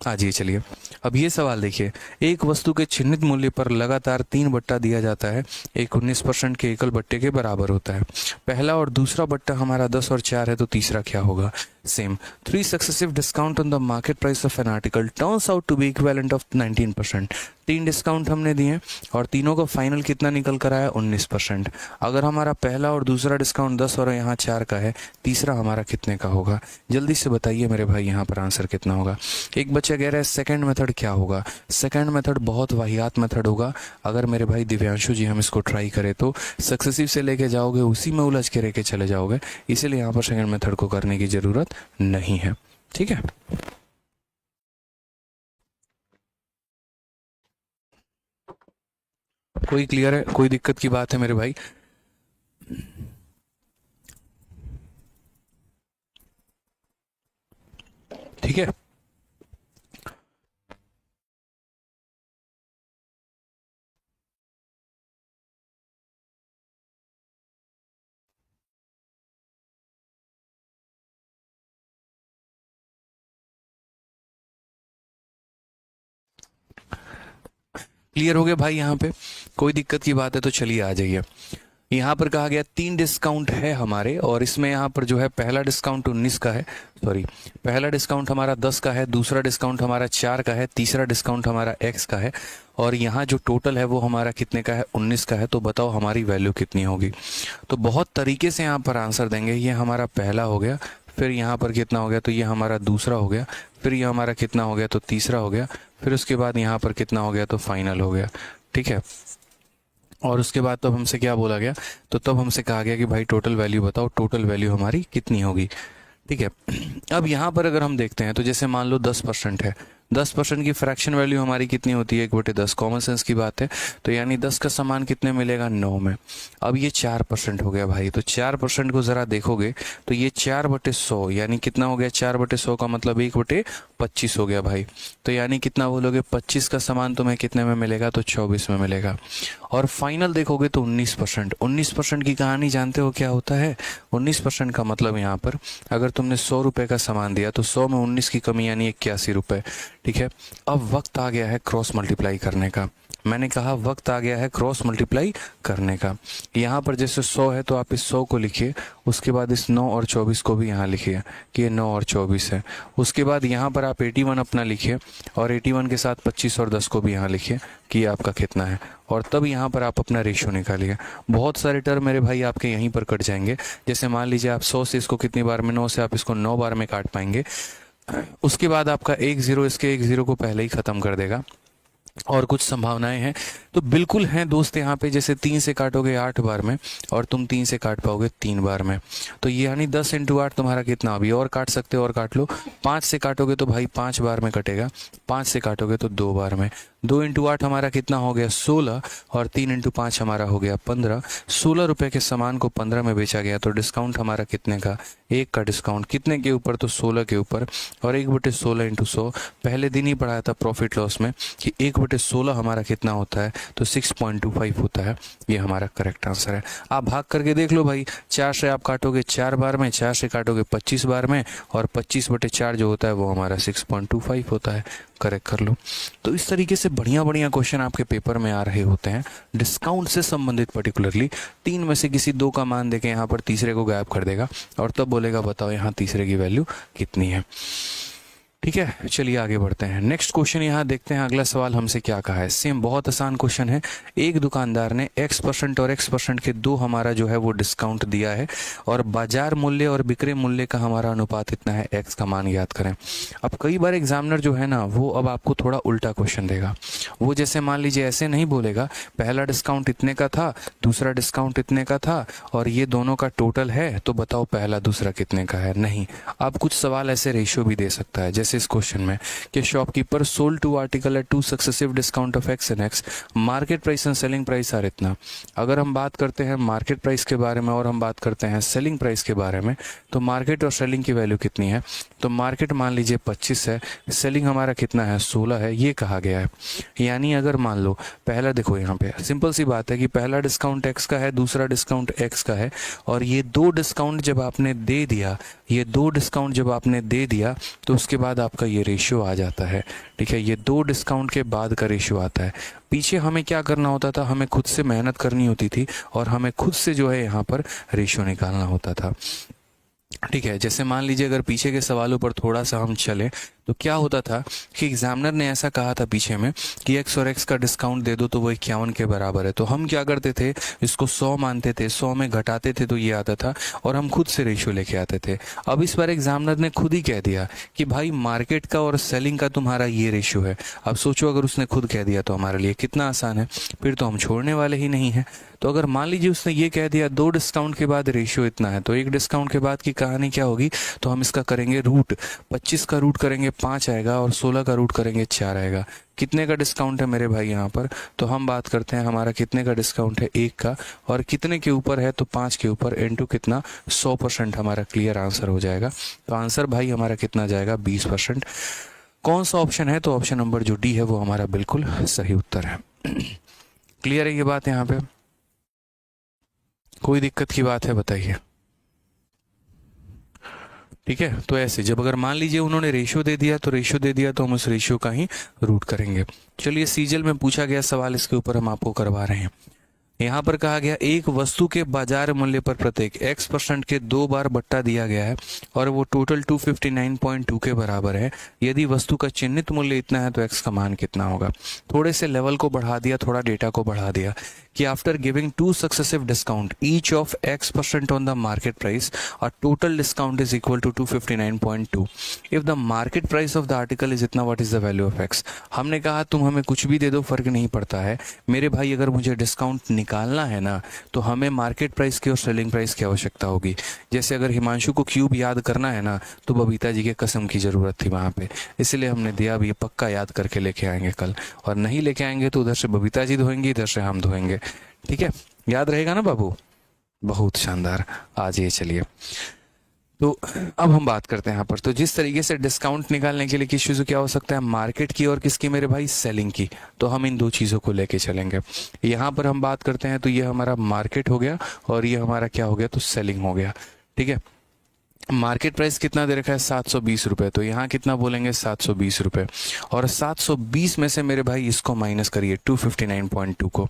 आइए चलिए, अब ये सवाल देखिए, एक वस्तु के चिन्हित मूल्य पर लगातार 3 बट्टा दिया जाता है, एक 19% के एकल बट्टे के बराबर होता है। पहला और दूसरा बट्टा हमारा 10 और 4 है, तो तीसरा क्या होगा? Same, 3 successive discount on the market price of an article turns out to be equivalent of 19%। 3 discount हमने दिए और तीनों का फाइनल कितना निकल कर आया? 19%। अगर हमारा पहला और दूसरा डिस्काउंट 10 और यहाँ 4 का है, तीसरा हमारा कितने का होगा? जल्दी से बताइए मेरे भाई, यहाँ पर आंसर कितना होगा? एक बच्चा कह रहा है सेकंड मेथड क्या होगा? सेकंड मेथड बहुत वाहियात मेथड होगा। अगर मेरे भाई दिव्यांशु जी हम इसको ट्राई करें तो सक्सेसिव से लेके जाओगे, उसी में उलझ के लेके चले जाओगे, इसीलिए यहाँ पर सेकंड मेथड को करने की जरूरत नहीं है। ठीक है। कोई क्लियर है? कोई दिक्कत की बात है मेरे भाई? ठीक है। क्लियर हो गया भाई? यहाँ पे कोई दिक्कत की बात है तो चलिए आ जाइए। यहाँ पर कहा गया 3 डिस्काउंट है हमारे, और इसमें यहाँ पर जो है पहला डिस्काउंट 19 का है, सॉरी पहला डिस्काउंट हमारा 10 का है, दूसरा डिस्काउंट हमारा 4 का है, तीसरा डिस्काउंट हमारा X का है, और यहाँ जो टोटल है वो हमारा कितने का है? 19 का है। तो बताओ हमारी वैल्यू कितनी होगी? तो बहुत तरीके से यहाँ पर आंसर देंगे। ये हमारा पहला हो गया, फिर यहाँ पर कितना हो गया? तो ये हमारा दूसरा हो गया, फिर ये हमारा कितना हो गया? तो तीसरा हो गया, फिर उसके बाद यहाँ पर कितना हो गया? तो फाइनल हो गया। ठीक है। और उसके बाद तब हमसे क्या बोला गया? तो तब हमसे कहा गया कि भाई टोटल वैल्यू बताओ, टोटल वैल्यू हमारी कितनी होगी? ठीक है। अब यहाँ पर अगर हम देखते हैं तो जैसे मान लो 10% है, 10% की फ्रैक्शन वैल्यू हमारी कितनी होती है? 1/10। कॉमन सेंस की बात है। तो यानी 10 का समान कितने मिलेगा? 9 में। अब ये 4% हो गया भाई, तो 4% को ज़रा देखोगे तो ये 4/100 यानी कितना हो गया? 4/100 का मतलब 1/25 हो गया भाई। तो यानी कितना बोलोगे? 25 का समान तुम्हें कितने में मिलेगा? तो 24 में मिलेगा। और फाइनल देखोगे तो 19%। 19% की कहानी जानते हो क्या होता है? 19% का मतलब यहाँ पर अगर तुमने 100 रुपये का सामान दिया तो 100 में 19 की कमी यानी 81 रुपये। ठीक है। अब वक्त आ गया है क्रॉस मल्टीप्लाई करने का। मैंने कहा वक्त आ गया है क्रॉस मल्टीप्लाई करने का। यहाँ पर जैसे 100 है तो आप इस 100 को लिखिए, उसके बाद इस 9 और 24 को भी यहाँ लिखिए कि ये 9 और 24 है। उसके बाद यहाँ पर आप 81 अपना लिखिए, और 81 के साथ 25 और 10 को भी यहाँ लिखिए कि ये आपका कितना है, और तब यहाँ पर आप अपना रेशियो निकालिए। बहुत सारे टर्म मेरे भाई आपके यहीं पर कट जाएंगे। जैसे मान लीजिए आप 100 से इसको कितनी बार में, 9 से आप इसको 9 बार में काट पाएंगे। उसके बाद आपका 1 0 इसके 1 0 को पहले ही ख़त्म कर देगा। और कुछ संभावनाएं हैं तो बिल्कुल हैं दोस्त यहाँ पे। जैसे 3 से काटोगे 8 बार में, और तुम 3 से काट पाओगे 3 बार में, तो ये यानी 10 × 8 तुम्हारा कितना? अभी और काट सकते हो और काट लो। 5 से काटोगे तो भाई 5 बार में कटेगा, 5 से काटोगे तो 2 बार में। 2 × 8 हमारा कितना हो गया? 16, और 3 × 5 हमारा हो गया 15। 16 रुपये के सामान को 15 में बेचा गया, तो डिस्काउंट हमारा कितने का? 1 का डिस्काउंट कितने के ऊपर? तो 16 के ऊपर। और 1/16 × 100 पहले दिन ही पढ़ाया था प्रॉफिट लॉस में कि 1/16 हमारा कितना होता है? तो 6.25 होता है। ये हमारा करेक्ट आंसर है। आप भाग करके देख लो भाई। 4 से आप काटोगे 4 बार में, 4 से काटोगे 25 बार में, और 25/4 जो होता है वो हमारा 6.25 होता है। करेक्ट कर लो। तो इस तरीके से बढ़िया बढ़िया क्वेश्चन आपके पेपर में आ रहे होते हैं डिस्काउंट से संबंधित। पर्टिकुलरली 3 में से किसी 2 का मान देके यहाँ पर तीसरे को गायब कर देगा, और तब बोलेगा बताओ यहाँ तीसरे की वैल्यू कितनी है। ठीक है, चलिए आगे बढ़ते हैं। नेक्स्ट क्वेश्चन यहाँ देखते हैं। अगला सवाल हमसे क्या कहा है? सेम बहुत आसान क्वेश्चन है। एक दुकानदार ने X% और X% के 2 हमारा जो है वो डिस्काउंट दिया है, और बाजार मूल्य और बिक्री मूल्य का हमारा अनुपात इतना है, X का मान याद करें। अब कई बार एग्जामिनर जो है ना वो अब आपको थोड़ा उल्टा क्वेश्चन देगा। वो जैसे मान लीजिए ऐसे नहीं बोलेगा पहला डिस्काउंट इतने का था, दूसरा डिस्काउंट इतने का था, और ये दोनों का टोटल है, तो बताओ पहला दूसरा कितने का है। नहीं, अब कुछ सवाल ऐसे रेशियो भी दे सकता है। जैसे जैसे इस क्वेश्चन में कि shopkeeper sold two article at two successive discount of X and X, market price and selling price are इतना। अगर हम बात करते हैं मार्केट प्राइस के बारे में और हम बात करते हैं सेलिंग प्राइस के बारे में, तो मार्केट और सेलिंग की वैल्यू कितनी है? तो मार्केट मान लीजिए 25 है, सेलिंग हमारा कितना है? 16 है, ये कहा गया है। यानी अगर मान लो पहला, देखो यहाँ पे सिंपल सी बात है कि पहला डिस्काउंट एक्स का है, दूसरा डिस्काउंट एक्स का है, और ये दो डिस्काउंट जब आपने दे दिया, ये दो डिस्काउंट जब आपने दे दिया तो उसके बाद आपका ये रेशियो आ जाता है। ठीक है, ये दो डिस्काउंट के बाद का रेशियो आता है। पीछे हमें क्या करना होता था? हमें खुद से मेहनत करनी होती थी और हमें खुद से जो है यहाँ पर रेशियो निकालना होता था। ठीक है, जैसे मान लीजिए अगर पीछे के सवालों पर थोड़ा सा हम चलें तो क्या होता था कि एग्जामिनर ने ऐसा कहा था पीछे में कि एक्स और एक्स का डिस्काउंट दे दो तो वो 51 के बराबर है, तो हम क्या करते थे? इसको 100 मानते थे, 100 में घटाते थे तो ये आता था और हम खुद से रेशियो लेके आते थे। अब इस बार एग्जामिनर ने खुद ही कह दिया कि भाई मार्केट का और सेलिंग का तुम्हारा ये रेशियो है। अब सोचो अगर उसने खुद कह दिया तो हमारे लिए कितना आसान है, फिर तो हम छोड़ने वाले ही नहीं है। तो अगर मान लीजिए उसने ये कह दिया दो डिस्काउंट के बाद रेशियो इतना है, तो एक डिस्काउंट के बाद की कहानी क्या होगी? तो हम इसका करेंगे रूट, 25 का रूट करेंगे 5 आएगा और 16 का रूट करेंगे 4 आएगा। कितने का डिस्काउंट है मेरे भाई यहाँ पर? तो हम बात करते हैं हमारा कितने का डिस्काउंट है? 1 का, और कितने के ऊपर है? तो 5 के ऊपर, इनटू कितना? 100% हमारा क्लियर आंसर हो जाएगा। तो आंसर भाई हमारा कितना जाएगा? 20%। कौन सा ऑप्शन है? तो ऑप्शन नंबर जो डी है वो हमारा बिल्कुल सही उत्तर है। क्लियर है ये बात यहाँ पे? कोई दिक्कत की बात है बताइए। ठीक है, तो ऐसे जब अगर मान लीजिए उन्होंने रेशियो दे दिया तो रेशियो दे दिया तो हम उस रेशियो का ही रूट करेंगे। चलिए सीजल में पूछा गया सवाल, इसके ऊपर हम आपको करवा रहे हैं। यहाँ पर कहा गया एक वस्तु के बाजार मूल्य पर प्रत्येक x% के 2 बार बट्टा दिया गया है और वो टोटल 259.2 के बराबर है। यदि वस्तु का चिन्हित मूल्य इतना है तो x का मान कितना होगा? थोड़े से लेवल को बढ़ा दिया, थोड़ा डेटा को बढ़ा दिया कि after giving 2 successive discount each of x% on the market price और total discount is equal to 259.2। If the market price of the article is इतना, what is the value of x? हमने कहा तुम हमें कुछ भी दे दो, फर्क नहीं पड़ता है मेरे भाई, अगर मुझे डिस्काउंट निकालना है ना तो हमें मार्केट प्राइस की और सेलिंग प्राइस की आवश्यकता होगी। जैसे अगर हिमांशु को क्यूब याद करना है ना तो बबीता जी के कसम की जरूरत थी वहां पे, इसलिए हमने दिया। अब ये पक्का याद करके लेके आएंगे कल, और नहीं लेके आएंगे तो उधर से बबीता जी धोएंगी, इधर से हम धोएंगे। ठीक है, याद रहेगा ना बाबू? बहुत शानदार। आज ये चलिए, तो अब हम बात करते हैं यहाँ पर। तो जिस तरीके से डिस्काउंट निकालने के लिए किस चीज़ क्या हो सकता है? मार्केट की और किसकी मेरे भाई? सेलिंग की। तो हम इन दो चीज़ों को लेके चलेंगे। यहाँ पर हम बात करते हैं तो ये हमारा मार्केट हो गया और ये हमारा क्या हो गया? तो सेलिंग हो गया। ठीक है, मार्केट प्राइस कितना दे रखा है? 720 रुपये। तो यहाँ कितना बोलेंगे? 720 रुपये। और 720 में से मेरे भाई इसको माइनस करिए 259.2 को।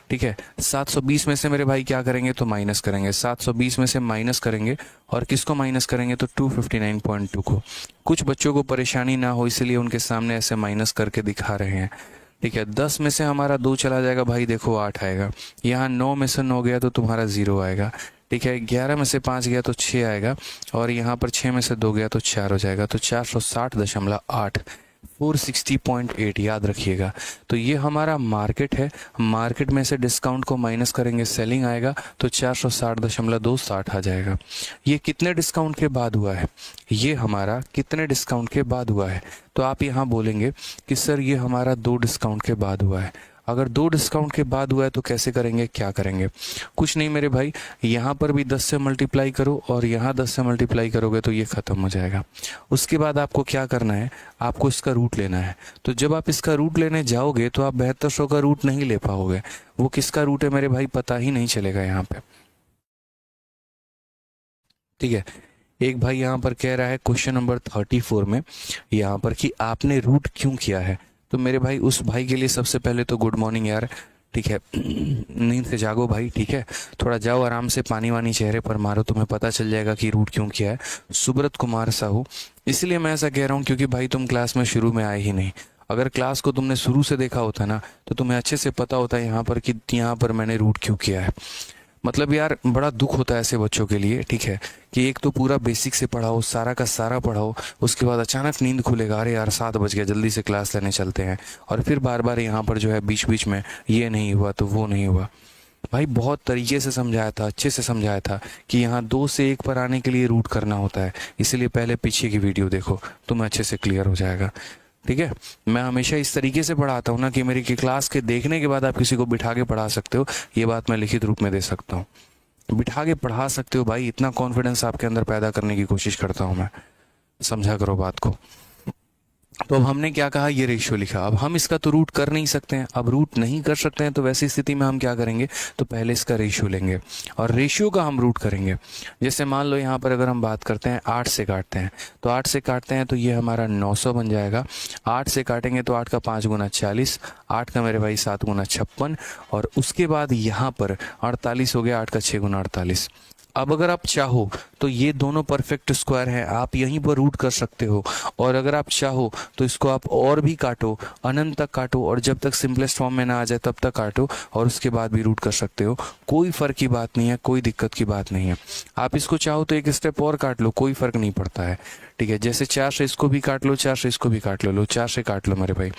ठीक है, 720 में से मेरे भाई क्या करेंगे? तो माइनस करेंगे। 720 में से माइनस करेंगे और किसको माइनस करेंगे? तो 259.2 को। कुछ बच्चों को परेशानी ना हो इसलिए उनके सामने ऐसे माइनस करके दिखा रहे हैं। ठीक है, 10 में से हमारा 2 चला जाएगा भाई, देखो 8 आएगा। यहाँ 9 में से 9 गया तो तुम्हारा 0 आएगा। ठीक है, 11 में से 5 गया तो 6 आएगा, और यहाँ पर 6 में से 2 गया तो 4 हो जाएगा। तो 460.8, 460.8 याद रखिएगा। तो ये हमारा मार्केट है। मार्केट में से डिस्काउंट को माइनस करेंगे, सेलिंग आएगा तो 460.260 आ जाएगा। ये कितने डिस्काउंट के बाद हुआ है? ये हमारा कितने डिस्काउंट के बाद हुआ है? तो आप यहाँ बोलेंगे कि सर ये हमारा 2 डिस्काउंट के बाद हुआ है। अगर 2 डिस्काउंट के बाद हुआ है तो कैसे करेंगे, क्या करेंगे? कुछ नहीं मेरे भाई, यहाँ पर भी 10 से मल्टीप्लाई करो और यहाँ 10 से मल्टीप्लाई करोगे तो ये खत्म हो जाएगा। उसके बाद आपको क्या करना है? आपको इसका रूट लेना है। तो जब आप इसका रूट लेने जाओगे तो आप 7200 का रूट नहीं ले पाओगे। वो किसका रूट है मेरे भाई? पता ही नहीं चलेगा यहाँ पे। ठीक है, एक भाई यहाँ पर कह रहा है क्वेश्चन नंबर 34 में यहाँ पर कि आपने रूट क्यों किया है? तो मेरे भाई उस भाई के लिए सबसे पहले तो गुड मॉर्निंग यार। ठीक है, नींद से जागो भाई। ठीक है, थोड़ा जाओ आराम से, पानी वानी चेहरे पर मारो, तुम्हें पता चल जाएगा कि रूट क्यों किया है। सुब्रत कुमार साहू, इसलिए मैं ऐसा कह रहा हूँ क्योंकि भाई तुम क्लास में शुरू में आए ही नहीं। अगर क्लास को तुमने शुरू से देखा होता ना तो तुम्हें अच्छे से पता होता है यहाँ पर कि यहाँ पर मैंने रूट क्यों किया है। मतलब यार बड़ा दुख होता है ऐसे बच्चों के लिए। ठीक है, कि एक तो पूरा बेसिक से पढ़ाओ, सारा का सारा पढ़ाओ, उसके बाद अचानक नींद खुलेगा, अरे यार 7 बज गया, जल्दी से क्लास लेने चलते हैं, और फिर बार बार यहाँ पर जो है बीच बीच में ये नहीं हुआ तो वो नहीं हुआ। भाई बहुत तरीके से समझाया था, अच्छे से समझाया था कि यहाँ 2 से 1 पर आने के लिए रूट करना होता है। इसीलिए पहले पीछे की वीडियो देखो, तुम्हें अच्छे से क्लियर हो जाएगा। ठीक है, मैं हमेशा इस तरीके से पढ़ाता हूँ ना कि मेरी की क्लास के देखने के बाद आप किसी को बिठा के पढ़ा सकते हो, ये बात मैं लिखित रूप में दे सकता हूँ। बिठा के पढ़ा सकते हो भाई, इतना कॉन्फिडेंस आपके अंदर पैदा करने की कोशिश करता हूँ मैं। समझा करो बात को। तो अब हमने क्या कहा, ये रेशियो लिखा। अब हम इसका तो रूट कर नहीं सकते हैं, अब रूट नहीं कर सकते हैं तो वैसी स्थिति में हम क्या करेंगे, तो पहले इसका रेशियो लेंगे और रेशियो का हम रूट करेंगे। जैसे मान लो यहाँ पर अगर हम बात करते हैं 8 से काटते हैं, तो 8 से काटते हैं तो ये हमारा 900 बन जाएगा। 8 से काटेंगे तो 8 का 5 गुना 40, 8 का मेरे भाई 7 गुना 56, और उसके बाद यहाँ पर 48 हो गया, 8 का 6 गुना 48। अब अगर आप चाहो तो ये दोनों परफेक्ट स्क्वायर हैं, आप यहीं पर रूट कर सकते हो। और अगर आप चाहो तो इसको आप और भी काटो, अनंत तक काटो, और जब तक सिंपलेस्ट फॉर्म में ना आ जाए तब तक काटो, और उसके बाद भी रूट कर सकते हो। कोई फर्क की बात नहीं है, कोई दिक्कत की बात नहीं है। आप इसको चाहो तो एक स्टेप और काट लो, कोई फर्क नहीं पड़ता है। ठीक है, जैसे 4 से इसको भी काट लो, 4 से इसको भी काट लो, 4 से काट लो मेरे भाई।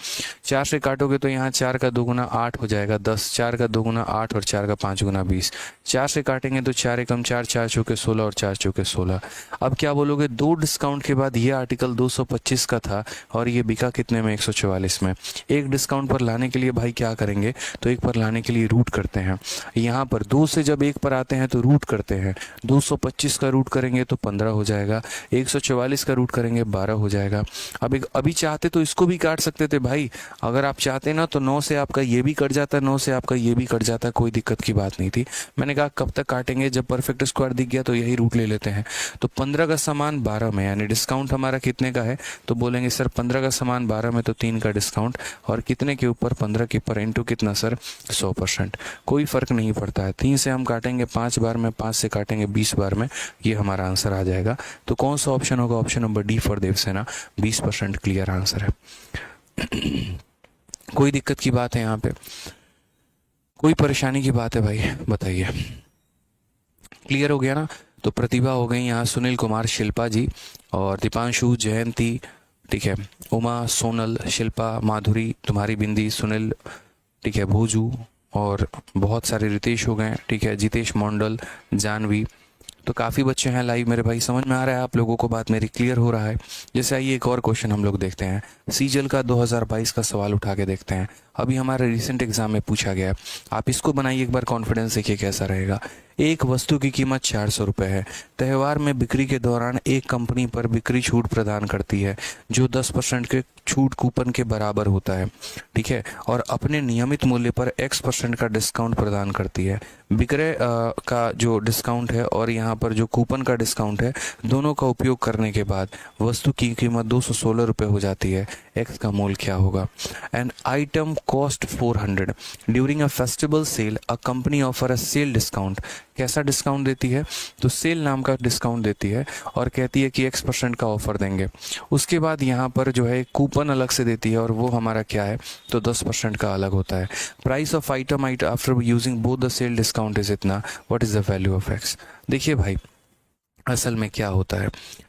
4 से काटोगे तो यहाँ 4 का 2 गुना 8 हो जाएगा 10, 4 का 2 गुना 8 और 4 का 5 गुना 20। 4 से काटेंगे तो 4 एकम 4, 4 चौके 16 और 4 चौके 16। अब क्या बोलोगे, 2 डिस्काउंट के बाद ये आर्टिकल 225 का था और ये बिका कितने में, 144 में। एक डिस्काउंट पर लाने के लिए भाई क्या करेंगे, तो एक पर लाने के लिए रूट करते हैं। यहाँ पर 2 से जब 1 पर आते हैं तो रूट करते हैं। 225 का रूट करेंगे तो 15 हो जाएगा, 144 का रूट करेंगे 12 हो जाएगा। अब अभी चाहते तो इसको भी काट सकते थे भाई, अगर आप चाहते ना तो 9 से आपका ये भी कट जाता, 9 से आपका ये भी कट जाता, कोई दिक्कत की बात नहीं थी। मैंने कहा कब तक काटेंगे, जब परफेक्ट स्क्वायर दिख गया तो यही रूट ले लेते हैं। तो 15 का सामान 12 में, यानी डिस्काउंट हमारा कितने का है, तो बोलेंगे सर 15 का सामान 12 में तो 3 का डिस्काउंट, और कितने के ऊपर, 15 के ऊपर, इंटू कितना सर, 100%। कोई फर्क नहीं पड़ता है। 3 से हम काटेंगे 5 बार में, 5 से काटेंगे 20 बार में, ये हमारा आंसर आ जाएगा। तो कौन सा ऑप्शन होगा, option number D for Devasena, 20% clear answer है। कोई दिक्कत की बात है यहाँ पे, कोई परेशानी की बात है भाई, बताइए। क्लियर हो गया ना। तो प्रतिभा हो गई यहाँ, सुनील कुमार, शिल्पा जी, और दीपांशु, जयंती, ठीक है, उमा, सोनल, शिल्पा, माधुरी, तुम्हारी बिंदी, सुनील, ठीक है, भोजू, और बहुत सारे रितेश हो गए, ठीक है, जितेश मंडल, जानवी। तो काफ़ी बच्चे हैं लाइव मेरे भाई, समझ में आ रहा है आप लोगों को, बात मेरी क्लियर हो रहा है। जैसे आइए एक और क्वेश्चन हम लोग देखते हैं, सीजल का 2022 का सवाल उठा के देखते हैं। अभी हमारे रिसेंट एग्जाम में पूछा गया है, आप इसको बनाइए एक बार, कॉन्फिडेंस देखिए कैसा रहेगा। एक वस्तु की कीमत 400 रुपये है। त्यौहार में बिक्री के दौरान एक कंपनी पर बिक्री छूट प्रदान करती है जो 10% के छूट कूपन के बराबर होता है, ठीक है, और अपने नियमित मूल्य पर X% का डिस्काउंट प्रदान करती है। विक्रय का जो डिस्काउंट है और यहाँ पर जो कूपन का डिस्काउंट है, दोनों का उपयोग करने के बाद वस्तु की कीमत 216 रुपये हो जाती है। X का मूल्य क्या होगा। An item cost 400 during a festival sale, a company offer a sale discount. कैसा डिस्काउंट देती है, तो सेल नाम का डिस्काउंट देती है और कहती है कि X% का ऑफर देंगे। उसके बाद यहाँ पर जो है कूपन अलग से देती है और वो हमारा क्या है, तो 10% का अलग होता है। Price of item after using both the sale discount is इतना, what is the value of X। देखिए भाई असल में क्या होता है,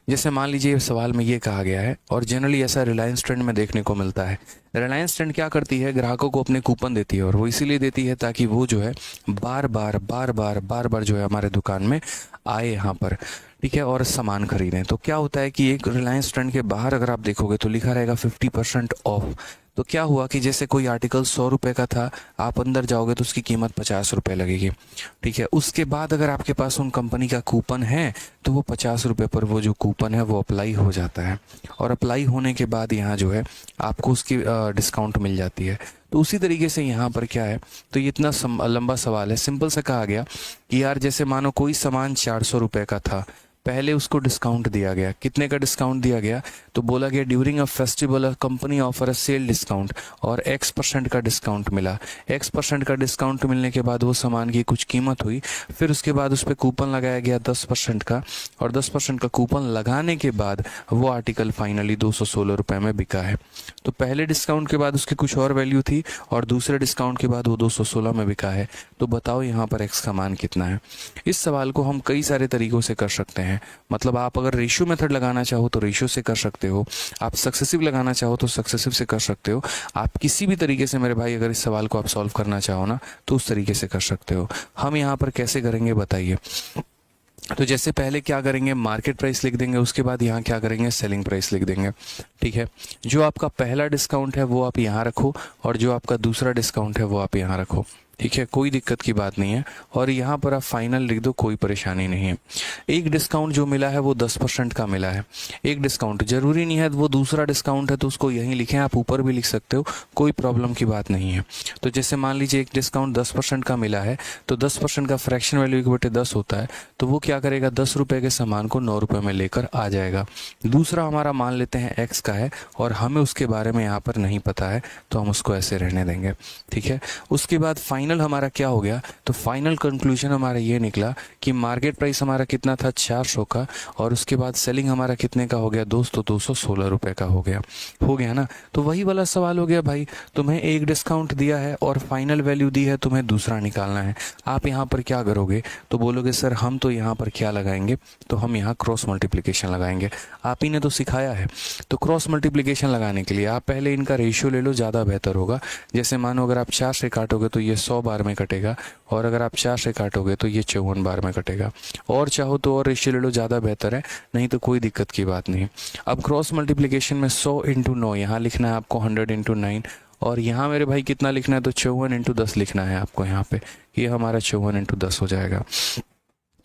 जैसे मान लीजिए सवाल में ये कहा गया है, और जनरली ऐसा रिलायंस ट्रेंड में देखने को मिलता है। रिलायंस ट्रेंड क्या करती है, ग्राहकों को अपने कूपन देती है, और वो इसीलिए देती है ताकि वो जो है बार बार जो है हमारे दुकान में आए यहाँ पर, ठीक है, और सामान खरीदें। तो क्या होता है कि एक रिलायंस ट्रेंड के बाहर अगर आप देखोगे तो लिखा रहेगा 50% ऑफ। तो क्या हुआ कि जैसे कोई आर्टिकल 100 रुपये का था, आप अंदर जाओगे तो उसकी कीमत 50 रुपये लगेगी, ठीक है। उसके बाद अगर आपके पास उन कंपनी का कूपन है तो वो 50 रुपये पर वो जो कूपन है वो अप्लाई हो जाता है, और अप्लाई होने के बाद यहाँ जो है आपको उसकी डिस्काउंट मिल जाती है। तो उसी तरीके से यहाँ पर क्या है, तो ये इतना लंबा सवाल है, सिंपल से कहा गया कि यार जैसे मानो कोई सामान 400 रुपये का था, पहले उसको डिस्काउंट दिया गया। कितने का डिस्काउंट दिया गया, तो बोला गया during a festival a company offer a sale discount, और X% का डिस्काउंट मिला। X% का डिस्काउंट मिलने के बाद वो सामान की कुछ कीमत हुई, फिर उसके बाद उस पर कूपन लगाया गया 10% का, और 10% का कूपन लगाने के बाद वो आर्टिकल फाइनली 216 रुपये में बिका है। तो पहले डिस्काउंट के बाद उसकी कुछ और वैल्यू थी, और दूसरे डिस्काउंट के बाद वो 216 में बिका है। तो बताओ यहाँ पर X का मान कितना है। इस सवाल को हम कई सारे तरीकों से कर सकते हैं। हैं। मतलब आप अगर रेशियो मेथड लगाना चाहो तो रेशियो से कर सकते हो, आप सक्सेसिव लगाना चाहो तो सक्सेसिव से कर सकते हो, आप किसी भी तरीके से मेरे भाई अगर इस सवाल को आप सॉल्व करना चाहो ना तो उस तरीके से कर सकते हो। हम यहाँ पर कैसे करेंगे बताइए। तो जैसे पहले क्या करेंगे, मार्केट प्राइस लिख देंगे, उसके बाद यहाँ क्या करेंगे, सेलिंग प्राइस लिख देंगे। ठीक है, जो आपका पहला डिस्काउंट है वो आप यहाँ रखो और जो आपका दूसरा डिस्काउंट है वो आप यहाँ रखो। ठीक है, कोई दिक्कत की बात नहीं है। और यहाँ पर आप फाइनल लिख दो, कोई परेशानी नहीं है। एक डिस्काउंट जो मिला है वो 10% का मिला है। एक डिस्काउंट जरूरी नहीं है वो दूसरा डिस्काउंट है तो उसको यहीं लिखें, आप ऊपर भी लिख सकते हो, कोई प्रॉब्लम की बात नहीं है। तो जैसे मान लीजिए एक डिस्काउंट 10% का मिला है तो 10% का फ्रैक्शन वैल्यू 1/10 होता है, तो वो क्या करेगा, 10 रुपये के सामान को 9 रुपये में लेकर आ जाएगा। दूसरा हमारा मान लेते हैं एक्स का है और हमें उसके बारे में यहाँ पर नहीं पता है तो हम उसको ऐसे रहने देंगे। ठीक है, उसके बाद फाइनल हमारा क्या हो गया, तो फाइनल कंक्लूजन हमारा ये निकला कि मार्केट प्राइस हमारा कितना था, 400 का, और उसके बाद सेलिंग हमारा कितने का हो गया दोस्तों, 216 रुपये का हो गया ना। तो वही वाला सवाल हो गया भाई, तुम्हें एक डिस्काउंट दिया है और फाइनल वैल्यू दी है, तुम्हें दूसरा निकालना है। आप यहाँ पर क्या करोगे, तो बोलोगे सर हम तो यहाँ पर क्या लगाएंगे, तो हम यहाँ क्रॉस मल्टीप्लिकेशन लगाएंगे। आप ही ने तो सिखाया है। तो क्रॉस मल्टीप्लिकेशन लगाने के लिए आप पहले इनका रेशियो ले लो, ज़्यादा बेहतर होगा। जैसे मानो अगर आप 4 से काटोगे तो ये 100 बार में कटेगा, और अगर आप 4 से काटोगे तो ये 54 बार में कटेगा। और चाहो तो और रेशियो ले लो, ज़्यादा बेहतर है, नहीं तो कोई दिक्कत की बात नहीं। अब क्रॉस मल्टीप्लिकेशन में 100 × 9 यहाँ लिखना है आपको, 100 × 9, और यहाँ मेरे भाई कितना लिखना है, तो 54 × 10 लिखना है आपको यहाँ पे। ये हमारा 54 × 10 हो जाएगा।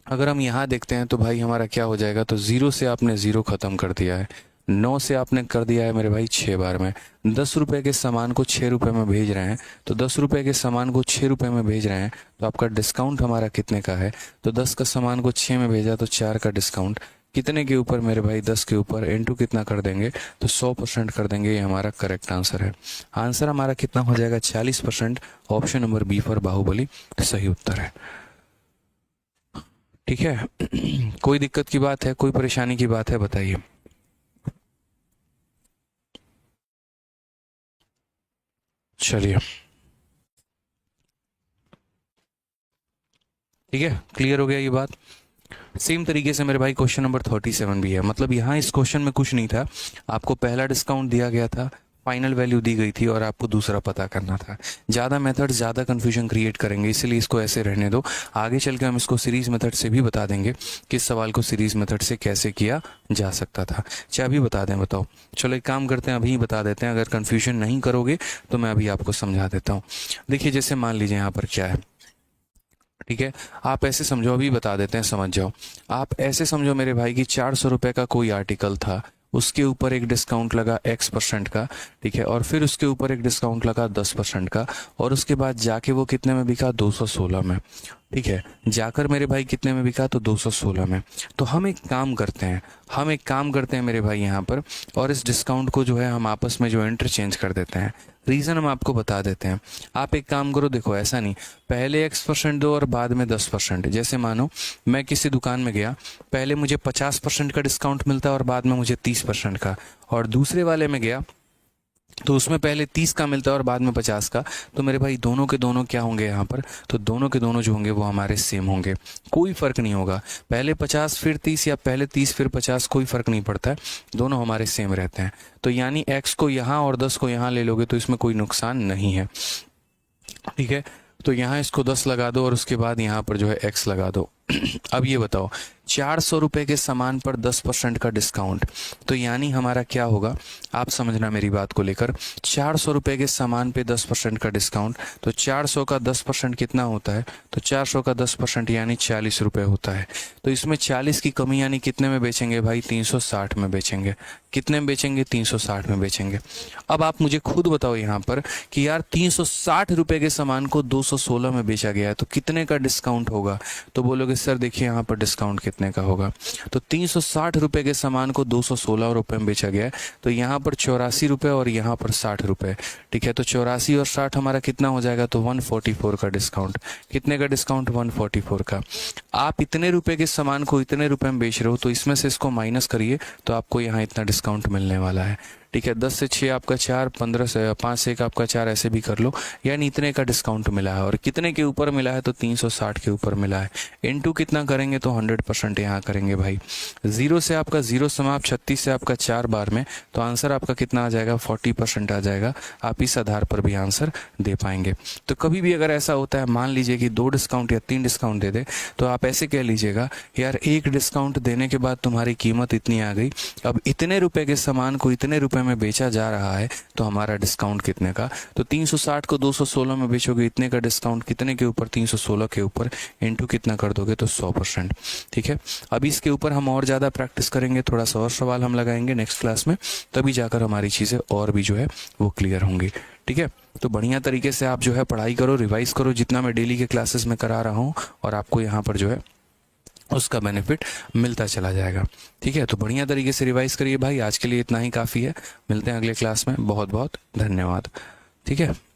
अगर हम यहाँ देखते हैं तो भाई हमारा क्या हो जाएगा, तो 0 से आपने 0 ख़त्म कर दिया है, 9 से आपने कर दिया है मेरे भाई 6 बार में। 10 रुपये के सामान को 6 रुपये में भेज रहे हैं, तो 10 रुपये के सामान को 6 रुपये में भेज रहे हैं, तो आपका डिस्काउंट हमारा कितने का है, तो 10 का सामान को 6 में भेजा तो 4 का डिस्काउंट कितने के ऊपर मेरे भाई, 10 के ऊपर, इंटू कितना कर देंगे, तो 100% कर देंगे। ये हमारा करेक्ट आंसर है। आंसर हमारा कितना हो जाएगा, 40%। Option number B for Baahubali सही उत्तर है। ठीक है, कोई दिक्कत की बात है, कोई परेशानी की बात है बताइए। चलिए ठीक है, क्लियर हो गया ये बात। सेम तरीके से मेरे भाई क्वेश्चन नंबर 37 भी है। मतलब यहाँ इस क्वेश्चन में कुछ नहीं था, आपको पहला डिस्काउंट दिया गया था, फाइनल वैल्यू दी गई थी और आपको दूसरा पता करना था। ज़्यादा मेथड ज़्यादा कन्फ्यूजन क्रिएट करेंगे, इसलिए इसको ऐसे रहने दो। आगे चल के हम इसको सीरीज मेथड से भी बता देंगे कि इस सवाल को सीरीज मेथड से कैसे किया जा सकता था। चाहे अभी बता दें, बताओ। चलो एक काम करते हैं, अभी बता देते हैं। अगर कन्फ्यूजन नहीं करोगे तो मैं अभी आपको समझा देता हूँ। देखिए जैसे मान लीजिए यहाँ पर क्या है, ठीक है, आप ऐसे समझो, अभी बता देते हैं, समझ जाओ। आप ऐसे समझो मेरे भाई कि 400 रुपये का कोई आर्टिकल था, उसके ऊपर एक डिस्काउंट लगा X% का, ठीक है, और फिर उसके ऊपर एक डिस्काउंट लगा 10% का, और उसके बाद जाके वो कितने में बिका, 216 में। ठीक है, जाकर मेरे भाई कितने में बिका, तो 216 में। तो हम एक काम करते हैं मेरे भाई यहाँ पर, और इस डिस्काउंट को जो है हम आपस में जो इंटरचेंज कर देते हैं। रीज़न हम आपको बता देते हैं। आप एक काम करो, देखो ऐसा नहीं पहले X% दो और बाद में 10%। जैसे मानो मैं किसी दुकान में गया, पहले मुझे 50% का डिस्काउंट मिलता है और बाद में मुझे 30% का, और दूसरे वाले में गया तो उसमें पहले 30 का मिलता है और बाद में 50 का। तो मेरे भाई दोनों के दोनों क्या होंगे यहाँ पर, तो दोनों के दोनों जो होंगे वो हमारे सेम होंगे, कोई फ़र्क नहीं होगा। पहले 50 फिर 30 या पहले 30 फिर 50, कोई फ़र्क नहीं पड़ता है, दोनों हमारे सेम रहते हैं। तो यानी x को यहाँ और 10 को यहाँ ले लोगे तो इसमें कोई नुकसान नहीं है। ठीक है, तो यहाँ इसको 10 लगा दो और उसके बाद यहाँ पर जो है x लगा दो। अब ये बताओ, 400 रुपये के सामान पर 10% का डिस्काउंट, तो यानी हमारा क्या होगा, आप समझना मेरी बात को लेकर। 400 रुपये के सामान पे 10% का डिस्काउंट, तो 400 का 10% कितना होता है, तो 400 का 10% यानी 40 रुपये होता है। तो इसमें 40 की कमी यानी कितने में बेचेंगे भाई, 360 में बेचेंगे। कितने में बेचेंगे, 360 में बेचेंगे। अब आप मुझे खुद बताओ यहाँ पर कि यार 360 रुपये के सामान को 216 में बेचा गया है, तो कितने का डिस्काउंट होगा। तो बोलोगे सर देखिए यहाँ पर डिस्काउंट कितने का होगा, तो 360 रुपये के सामान को 216 रुपये में बेचा गया है, तो यहाँ पर 84 रुपये और यहाँ पर 60 रुपये। ठीक है, तो 84 और 60 हमारा कितना हो जाएगा, तो 144 का डिस्काउंट। कितने का डिस्काउंट, 144 का। आप इतने रुपए के सामान को इतने रुपए में बेच रहे हो, तो इसमें से इसको माइनस करिए तो आपको यहाँ इतना डिस्काउंट मिलने वाला है। ठीक है, 10 से 6 आपका 4, 15 से 5 से 1 आपका 4, ऐसे भी कर लो। यानी इतने का डिस्काउंट मिला है, और कितने के ऊपर मिला है तो 360 के ऊपर मिला है। इनटू कितना करेंगे तो 100% यहाँ करेंगे भाई। 0 से आपका 0 समाप्त 36 से आपका 4 बार में, तो आंसर आपका कितना आ जाएगा, 40% आ जाएगा। आप इस आधार पर भी आंसर दे पाएंगे। तो कभी भी अगर ऐसा होता है, मान लीजिए कि 2 डिस्काउंट या 3 डिस्काउंट दे दे, तो आप ऐसे कह लीजिएगा, यार 1 डिस्काउंट देने के बाद तुम्हारी कीमत इतनी आ गई, अब इतने रुपए के सामान को इतने रुपए में बेचा जा रहा है, तो हमारा डिस्काउंट कितने का। तो 360 को 216 में बेचोगे, इतने का डिस्काउंट कितने के ऊपर, 316 के ऊपर, इनटू कितना कर दोगे तो 100%। ठीक है, अब इसके ऊपर हम और ज़्यादा प्रैक्टिस करेंगे, थोड़ा सा और सवाल हम लगाएंगे नेक्स्ट क्लास में, तभी जाकर हमारी चीज़ें और भी जो है वो क्लियर होंगी। ठीक है, तो बढ़िया तरीके से आप जो है पढ़ाई करो, रिवाइज करो जितना मैं डेली के क्लासेस में करा रहा हूँ, और आपको यहाँ पर जो है उसका बेनिफिट मिलता चला जाएगा। ठीक है, तो बढ़िया तरीके से रिवाइज करिए भाई। आज के लिए इतना ही काफ़ी है, मिलते हैं अगले क्लास में। बहुत बहुत धन्यवाद। ठीक है।